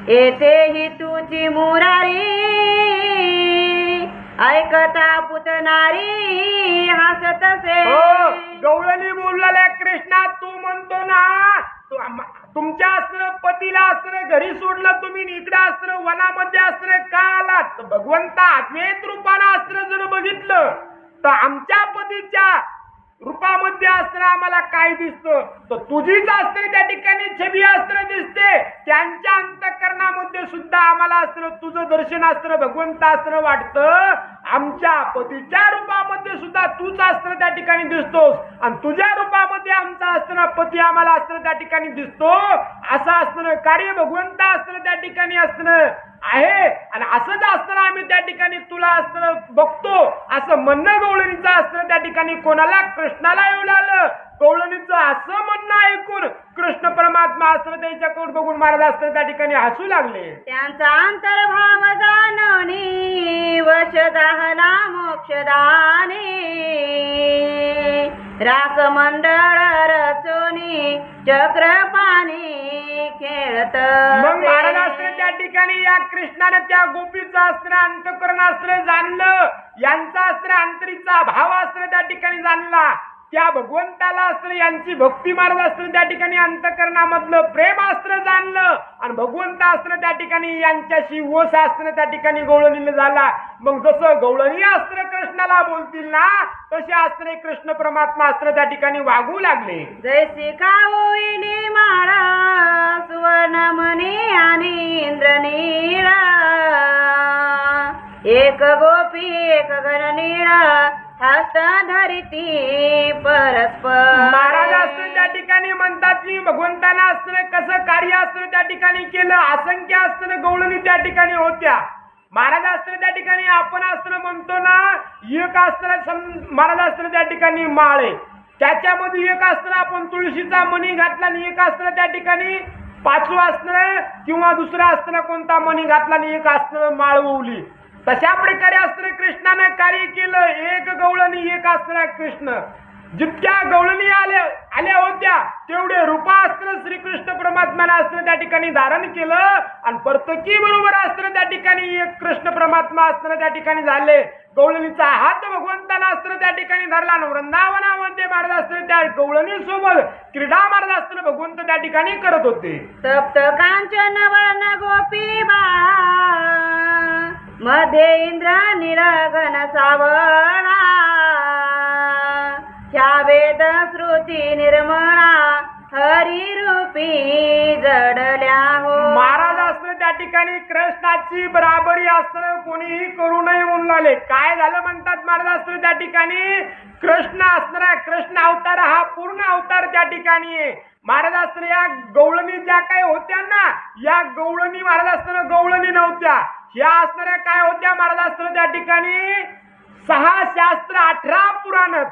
येथेही तुझी मुरारी ऐकता पुतणारी हसत से. गवळणी बोललेल्या कृष्णा तू म्हणतो ना तुमच्या असताना पतीला असताना घरी सोडलं तुम्ही इकडे असताना वनामध्ये असताना का आलात? भगवंता अद्वैत रूपानं असताना जर बघितलं तर आमच्या पतीच्या रूपामध्ये असताना आम्हाला काय दिसतं तर तुझीच असताना त्या ठिकाणी छबी असताना दिसते. त्यांच्या अंतःकरणामध्ये सुद्धा आम्हाला असताना तुझं दर्शन असताना भगवंत असताना वाटतं. आमच्या पतीच्या रूपामध्ये सुद्धा तूच असताना त्या ठिकाणी दिसतोस आणि तुझ्या रूपामध्ये आमचा असताना पती आम्हाला असताना त्या ठिकाणी दिसतो. असं असताना कार्य भगवंत असताना त्या ठिकाणी असताना आहे आणि असंच असताना आम्ही त्या ठिकाणी तुला असताना बघतो असं म्हणणं गवळणीचं असताना त्या ठिकाणी कोणाला कृष्णाला येऊ लागलं. गवळणीचं असं म्हणणं ऐकून कृष्ण परमात्मा असताना त्यांच्याकडून बघून महाराज असताना त्या ठिकाणी हसू लागले. त्यांचा अंतर्भाव जाणवणी वश दाहला मोक्षदाने रास मंडळ रचोनी चक्रपाणी खेळत. मग महाराज असताना त्या ठिकाणी या कृष्णाने त्या गोपीचं असताना अंतःकरण असताना जाणलं. यांचा असताना अंतरीचा भाव असताना त्या ठिकाणी जाणला. त्या भगवंताला असताना यांची भक्ती महाराज असताना त्या ठिकाणी अंतःकरणामधलं प्रेम असताना जाणलं आणि भगवंत असताना त्या ठिकाणी यांच्याशी वश असताना त्या ठिकाणी गवळणीला झाला. मग जसं गवळणी असताना कृष्णाला बोलतील ना तसे असताना कृष्ण परमात्मा असताना त्या ठिकाणी वागू लागले. जैसी खाऊली माळा सुवर्ण मणी आणि इंद्रनीळा एक गोपी एक गणनीळा हस्त धरिती परस्पर. महाराज असताना त्या ठिकाणी म्हणतात की भगवंताना असताना कसं कार्य असताना त्या ठिकाणी केलं. असंख्य असताना गवळणी त्या ठिकाणी होत्या. महाराज असताना त्या ठिकाणी आपण असताना म्हणतो ना एक असताना महाराज असताना त्या ठिकाणी माळे त्याच्यामध्ये एक असताना आपण तुळशीचा मणी घातला आणि एक असताना त्या ठिकाणी पाचवा असताना किंवा दुसरा असताना कोणता मणी घातला आणि एक असताना माळ ओवली. तशा प्रकारे असताना कृष्णानं कार्य केलं. एक गवळणी एक असताना कृष्ण जितक्या गवळणी आल्या होत्या तेवढे रूपा असताना श्रीकृष्ण परमात्म्याला असताना त्या ठिकाणी धारण केलं आणि प्रत्येकी बरोबर असताना त्या ठिकाणी एक कृष्ण परमात्मा असताना त्या ठिकाणी झाले. गवळणीचा हात भगवंताला असताना त्या ठिकाणी धरला आणि वृंदावनामध्ये महाराज असताना त्या गवळणी सोबत क्रीडा महाराज असताना भगवंत त्या ठिकाणी करत होते. तप्त कांचन वर्ण गोपी बाळा मध्ये इंद्र निळगण सावळा ह्या वेद श्रुती निर्मळा हरिरूपी जडल्या हो. महाराज असताना त्या ठिकाणी कृष्णाची बराबरी असताना कोणीही करू नये म्हणून लागले. काय झालं म्हणतात महाराज असताना त्या ठिकाणी कृष्ण असणारा कृष्ण अवतार हा पूर्ण अवतार त्या ठिकाणी आहे. महाराज असताना या गवळणी ज्या काही होत्या ना या गवळणी महाराज असताना गवळणी नव्हत्या. ह्या असणाऱ्या काय होत्या महाराज असताना त्या ठिकाणी 6 शास्त्र 18 पुराण.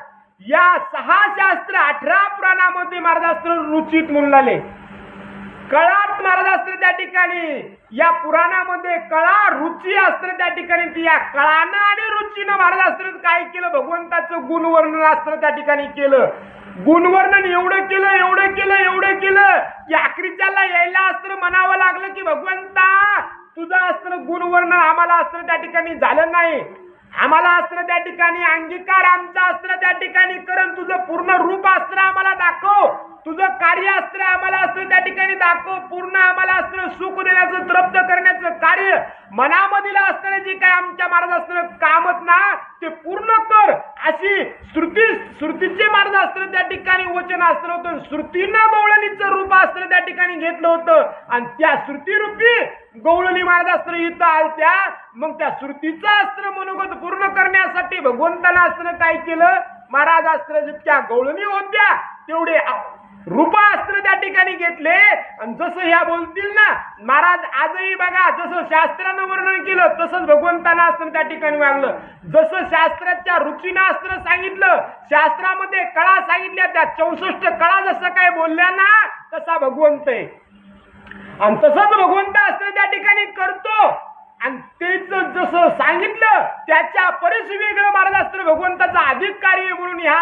या 6 शास्त्र 18 पुराणामध्ये महाराज असताना रुचित म्हणून लागले. कळात महाराज असताना त्या ठिकाणी या पुराणामध्ये कळा रुची असताना त्या ठिकाणी ती या कळानं आणि रुचीनं महाराज असताना काय केलं भगवंताचं गुणवर्णन असताना त्या ठिकाणी केलं. गुणवर्णन एवढं केलं की आखरीच्याला यायला असताना म्हणावं लागलं की भगवंता तुझं असताना गुणवर्णन आम्हाला असताना त्या ठिकाणी झालं नाही. आम्हाला असताना त्या ठिकाणी अंगीकार आमचा असताना त्या ठिकाणी करण तुझं पूर्ण रूप असताना आम्हाला दाखव. तुझं कार्य असताना आम्हाला असताना त्या ठिकाणी दाखव. पूर्ण आम्हाला असताना सुख देण्याचं तृप्त करण्याचं कार्य मनामधील असताना जे काय आमच्या महाराज असताना कामत ना ते पूर्ण कर अशी श्रुतीचे महाराज असताना त्या ठिकाणी वचन असताना होतं. श्रुतीनं गवळणीचं रूप असताना त्या ठिकाणी घेतलं होतं आणि त्या श्रुतीरूपी गवळणी महाराज असताना इथं आलत्या. मग त्या श्रुतीचं असताना मनोगत पूर्ण करण्यासाठी भगवंताला असताना काय केलं महाराज असताना जितक्या गवळणी होत्या तेवढे रूपा अस्त्र त्या ठिकाणी घेतले आणि जसं ह्या बोलतील ना महाराज आजही बघा जसं शास्त्रानं वर्णन केलं तसंच भगवंतानं असताना त्या ठिकाणी वागलं. जसं शास्त्राच्या रुचीनं अस्त्र सांगितलं शास्त्रामध्ये कळा सांगितल्या त्या 64 कळा जसं काय बोलल्या ना तसा भगवंत आहे आणि तसंच भगवंत अस्त्र त्या ठिकाणी करतो आणि तेच जसं सांगितलं त्याच्या परिस वेगळं महाराज असतं भगवंताचा अधिक कार्य म्हणून ह्या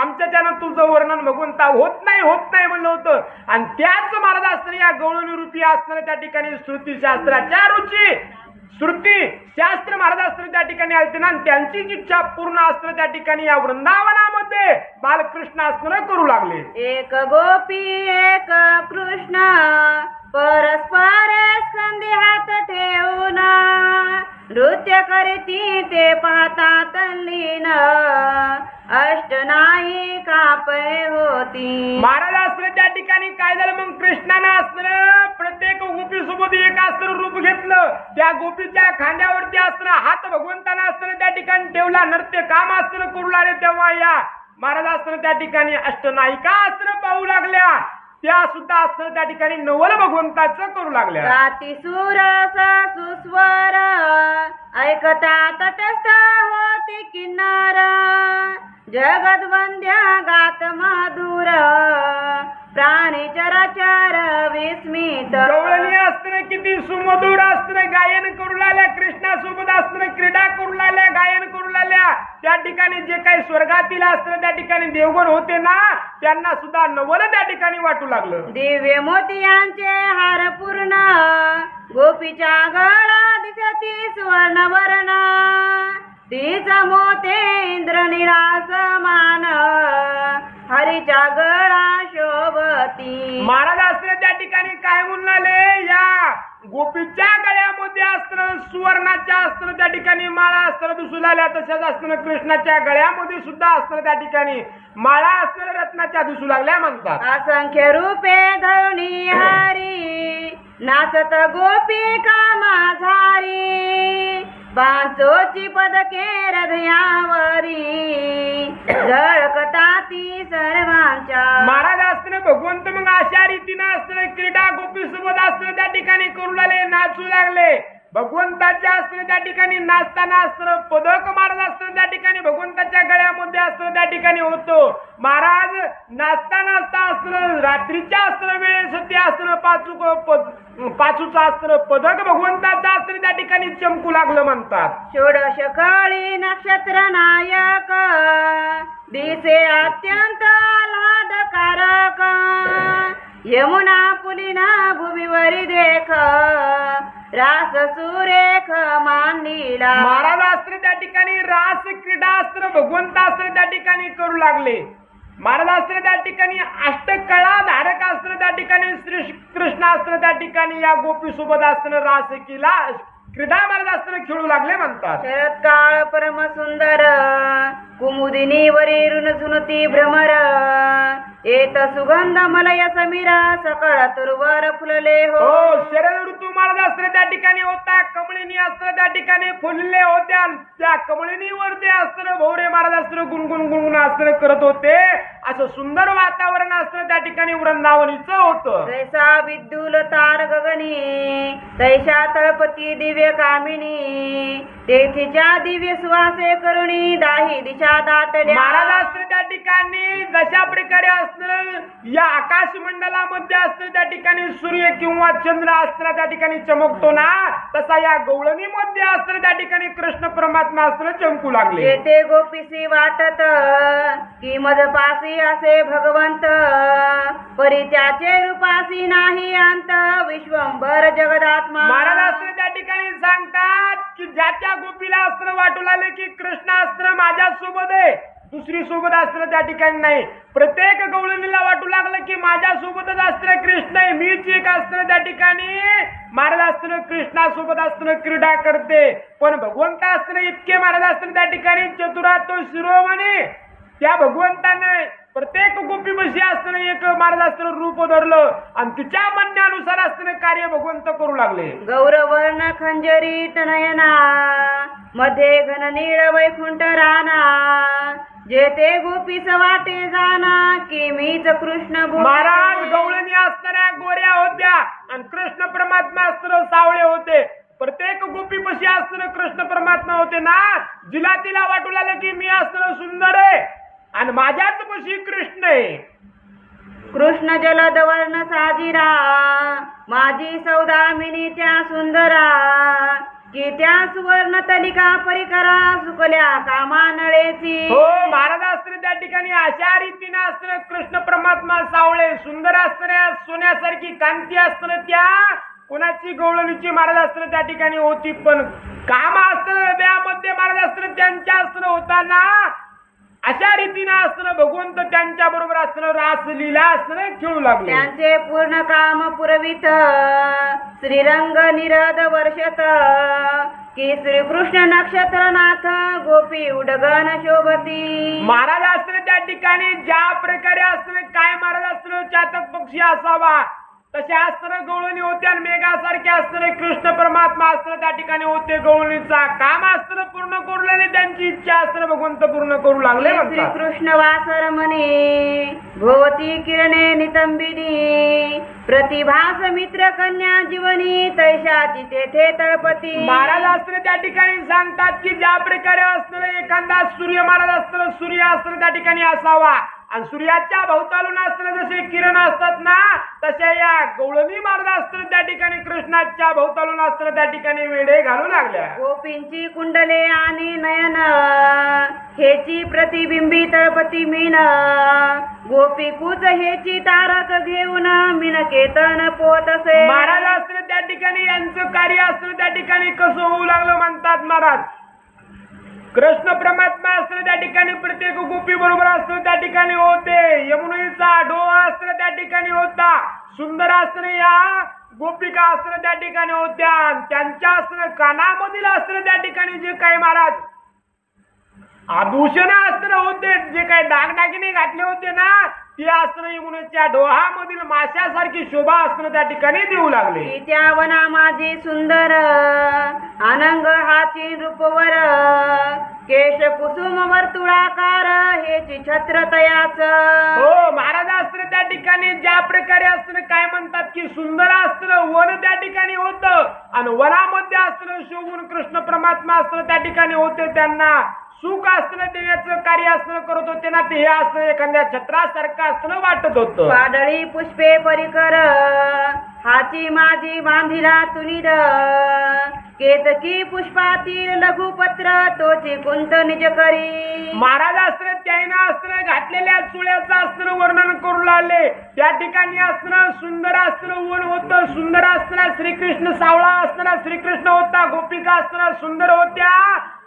आमच्याच्यानं तुझं वर्णन भगवंता होत नाही म्हणलं होतं आणि त्याच महाराज असतं या गवळणी रूपी असताना त्या ठिकाणी श्रुती शास्त्राच्या रुची श्रुती शास्त्र महाराज असताना त्या ठिकाणी आलते ना त्यांची इच्छा पूर्ण असताना त्या ठिकाणी या वृंदावनामध्ये बालकृष्ण असताना करू लागले. एक गोपी एक कृष्ण परस्पर स्कंदी हात ठेवून नृत्य करती ते पाहता तल्लीन अष्टनायी पै होती. महाराज असतं त्या ठिकाणी काय झालं मग कृष्णानं असतं प्रत्येक गोपी सोबत एक असतं रूप घेतलं. त्या गोपीच्या खांद्यावरती असतं हात भगवंतानं असतं त्या ठिकाणी ठेवला. नृत्य काम असतं करू लागले. तेव्हा या महाराज असतं त्या ठिकाणी अष्टनायिका असतं पाहू लागल्या. त्या सुद्धा असतं त्या ठिकाणी नवल भगवंताचं करू लागल्या. राती सुरस सुस्वर ऐकता तटस्थ होती किन्नर. जगद्वंद्य गात मधुर प्राणी चराचर विस्मित. गवळणी असतं किती सुमधुर असतं गायन करू लागल्या. कृष्णासोबत असतं क्रीडा करू लागल्या, गायन करू लागल्या. त्या ठिकाणी जे काही स्वर्गातील असतं त्या ठिकाणी देवगण होते ना त्यांना सुद्धा नवल त्या ठिकाणी वाटू लागलं. दिव्य मोतियांचे हार पूर्ण गोपीच्या गळा दिसती सुवर्णवर्ण. तीच मोते इंद्रनीला समान हरीच्या गळा शोभती. महाराज असतं त्या ठिकाणी काय म्हणले या गोपीच्या गळ्यामध्ये असतं सुवर्णाच्या असतं त्या ठिकाणी माळा असतं दिसू लागल्या. तशाच असतं कृष्णाच्या गळ्यामध्ये सुद्धा असतं त्या ठिकाणी माळा असतं रत्नाच्या दिसू लागल्या म्हणतात. असंख्य रूपे धरुणी हरी नाचत गोपी कामाझारी. पांचोची पदके हृदयावरी झळकता ती सर्वांच्या. महाराज असतं भगवंत मग अशा रीतीनं असतं क्रीडा गोपी सोबत असतं त्या ठिकाणी करू लागले, नाचू लागले. भगवंताच्या असतं त्या ठिकाणी नाचताना असतं पदक महाराज असतं त्या ठिकाणी भगवंताच्या गळ्यामध्ये असतं त्या ठिकाणी होतो. महाराज नाचता नाचता असतं रात्रीच्या असतं वेळेस ते असतं पाचूचं असतं पदक भगवंताचं असतं त्या ठिकाणी चमकू लागलं म्हणतात. षोडश कळी नक्षत्र नायक दिसे अत्यंत आल्हादकारक. यमुना पुलिना भूमीवरी देख रास सुरेख मांडीला. महाराज असतं त्या ठिकाणी रास क्रीडा असतं भगवंत असतं त्या ठिकाणी करू लागले. महाराज असतं त्या ठिकाणी अष्टकळा धारक असतं त्या ठिकाणी श्री कृष्ण असतं त्या ठिकाणी या गोपी सोबत असतं रास केला क्रीडा महाराज असतं खेळू लागले म्हणतात. शरद काळ परम सुंदर कुमुदिनी वरी ऋण झुनती भ्रमर. येत सुगंध मलय समीर सकळ तुरवर फुलले हो. शरद ऋतू महाराज असतं त्या ठिकाणी होता. कमळिनी असतं त्या ठिकाणी फुलले होत्या. त्या कमळिनीवर ते असतं भोवरे महाराज असतं गुणगुण गुणगुण असतं करत होते. असं सुंदर वातावरण असतं त्या ठिकाणी वृंदावनीचं होतं. जैसा विद्युल तार गगनी तैशा तळपती दिव्य कामिनी. तेथीच्या दिव्य सुवासे करुणी दाही दिशा दाटल्या. महाराज असतं त्या ठिकाणी जशा प्रकारे असतं या आकाश मंडलामध्ये असतं त्या ठिकाणी सूर्य किंवा चंद्र असतं त्या ठिकाणी चमकतो ना तसा या गवळणीमध्ये असतं त्या ठिकाणी कृष्ण परमात्मा असतं चमकू लागले. येथे गोपीसी वाटत की मजपासी असे भगवंत. परी त्याचे रूपासी नाही अंत विश्वंभर जगदात्मा. महाराज असतं त्या ठिकाणी सांगतात की ज्या त्या गोपीला असतं वाटू लागले की कृष्ण असतं माझ्या सोबत आहे, दुसरी सोबत असतं त्या ठिकाणी नाही. प्रत्येक गवळणीला वाटू लागलं की माझ्या सोबतच असतं कृष्ण आहे, मीच एक असतं त्या ठिकाणी महाराज असतं कृष्णासोबत असतं क्रीडा करते. पण भगवंत असतं इतके महाराज असतं त्या ठिकाणी चतुरातो शिरोमणी. त्या भगवंताने प्रत्येक गोपीपाशी असतं एक महाराज असतं रूप धरलं आणि तिच्या म्हणण्यानुसार असतं कार्य भगवंत करू लागले. गौरवर्ण खंजरी टनयना मध्ये घन नीळ वैकुंठ राणा. जेथे गोपीस वाटे जाना की मीच कृष्ण. महाराज गवळणी असणाऱ्या गोऱ्या होत्या आणि कृष्ण परमात्मा असतं सावळे होते. प्रत्येक गोपीपाशी असतं कृष्ण परमात्मा होते ना. जिला तिला वाटू लागलं की मी असतं सुंदर आहे आणि माझ्याच पशी कृष्ण आहे. कृष्ण जलद वर्ण साजिरा माझी सौदामिनी त्या सुंदरा. की त्या सुवर्ण तलिका परिकरा सुकल्या कामानळेची. हो महाराज असतं त्या ठिकाणी अशा रीतीने असतं कृष्ण परमात्मा सावळे सुंदर असणाऱ्या सोन्यासारखी कांती असतं त्या कोणाची गवळणीची महाराज असतं त्या ठिकाणी होती. पण काम असतं हृदयामध्ये महाराज असतं त्यांच्या असतं होताना अशा रीतीने असतं भगवंत त्यांच्या बरोबर असतं रासलीला असतं खेळू लागले. त्यांचे पूर्ण काम पुरवित श्रीरंग निरद वर्षत. की श्रीकृष्ण नक्षत्रनाथ गोपी उडगण शोभती. महाराज असतं त्या ठिकाणी ठिकाणी ज्या प्रकारे असतं काय महाराज असतं चातक पक्षी असावा तसे असताना गवळणी होते आणि मेघासारखे असताना कृष्ण परमात्मा असताना त्या ठिकाणी होते गवळणीचा काम असताना पूर्ण करू लागले त्यांची इच्छा असताना भगवंत पूर्ण करू लागले श्री कृष्ण वासर म्हणे भोवती किरणे नितंबिनी प्रतिभास मित्र कन्या जीवनी तैशाची तेथे तळपती महाराज असताना त्या ठिकाणी सांगतात की ज्या प्रकारे असताना एखादा सूर्य महाराज असताना सूर्य असताना त्या ठिकाणी असावा आणि सूर्याच्या भोवतालून असताना जसे किरण असतात ना तसे या गवळणी महाराज असताना त्या ठिकाणी कृष्णाच्या भोवतालून असताना त्या ठिकाणी वेडे घालू लागल्या गोपींची कुंडले आणि नयन हेची प्रतिबिंबी तळपती मीन गोपीकूच हेची तारक घेऊन मीन केतन पोतसे महाराज असताना त्या ठिकाणी यांचं कार्य असताना त्या ठिकाणी कसं होऊ लागलं म्हणतात महाराज कृष्ण परमात्मा असताना त्या ठिकाणी प्रत्येक गोपी बरोबर असताना त्या ठिकाणी होते यमुनेचा डोहा असताना त्या ठिकाणी होता सुंदर असताना या गोपिका असताना त्या ठिकाणी होत्या त्यांच्या असताना कानामधील असताना त्या ठिकाणी जे काही महाराज आभूषण असताना होते जे काही दागदागिने घातले होते ना ते असताना यमुनेच्या डोहामधील माशासारखी शोभा असताना त्या ठिकाणी देऊ लागले त्या वना माझी सुंदर अनंग हाची रूपवर केश कुसुम वर्तुळाकार हेची छत्र तयाच हो महाराज असताना त्या ठिकाणी ज्या प्रकारे असताना काय म्हणतात की सुंदर असताना वन त्या ठिकाणी होतं आणि वनामध्ये असताना शोभून कृष्ण परमात्मा असताना त्या ठिकाणी होते त्यांना सुख असताना देण्याचं कार्य असताना करत होते ना ते असताना एखाद्या छत्रासारखं असताना वाटत होतं वादळी पुष्पे परिकर हाची माझी बांधिला तुनिद केतकी पुष्पातील लघुपत्र तोची कुंत निज करी महाराज असताना त्याने असताना घातलेल्या चुळ्याचं असताना वर्णन करू लागले त्या ठिकाणी असताना सुंदर असताना वन होतं सुंदर असताना श्रीकृष्ण सावळा असताना श्रीकृष्ण होता गोपिका असताना सुंदर होत्या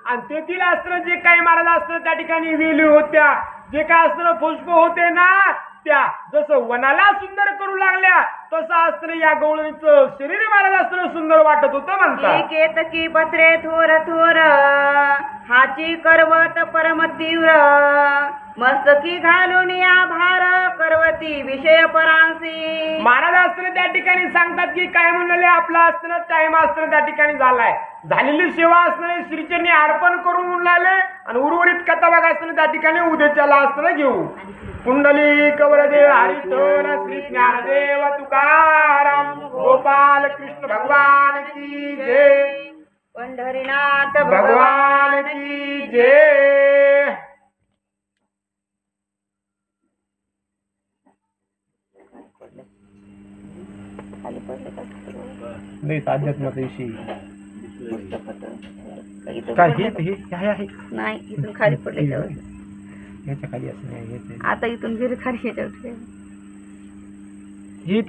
आणि तेथील असताना जे काही महाराज असताना त्या ठिकाणी वेली होत्या जे काय असताना पुष्प होते ना त्या जसं वनाला सुंदर करू लागल्या तसं असताना या गवळणीचं शरीर महाराज असताना सुंदर वाटत होतं म्हणतात केतकी पत्रे थोर थोर हाची करवत परम तीव्र मस्तकी घालून या भार करवती विषय परांसी महाराज असताना त्या ठिकाणी सांगतात की काय म्हणले आपला असताना टाइम असताना त्या ठिकाणी झालाय झालेली सेवा असताना श्रीचरणी अर्पण करून म्हणले आणि उर्वरित कथा बघा असताना त्या ठिकाणी उद्याच्याला असताना घेऊ कुंडली कवरदेव हरिठोर श्री ज्ञानदेव तुकाराम गोपाल कृष्ण भगवान की जय पंढरीनाथ भगवान की जय नाही अध्यात्माविषयी काय हे आहे नाही इथून खाली पडले याच्या खाली असं नाही आता इथून घरी खाली याच्यावर ही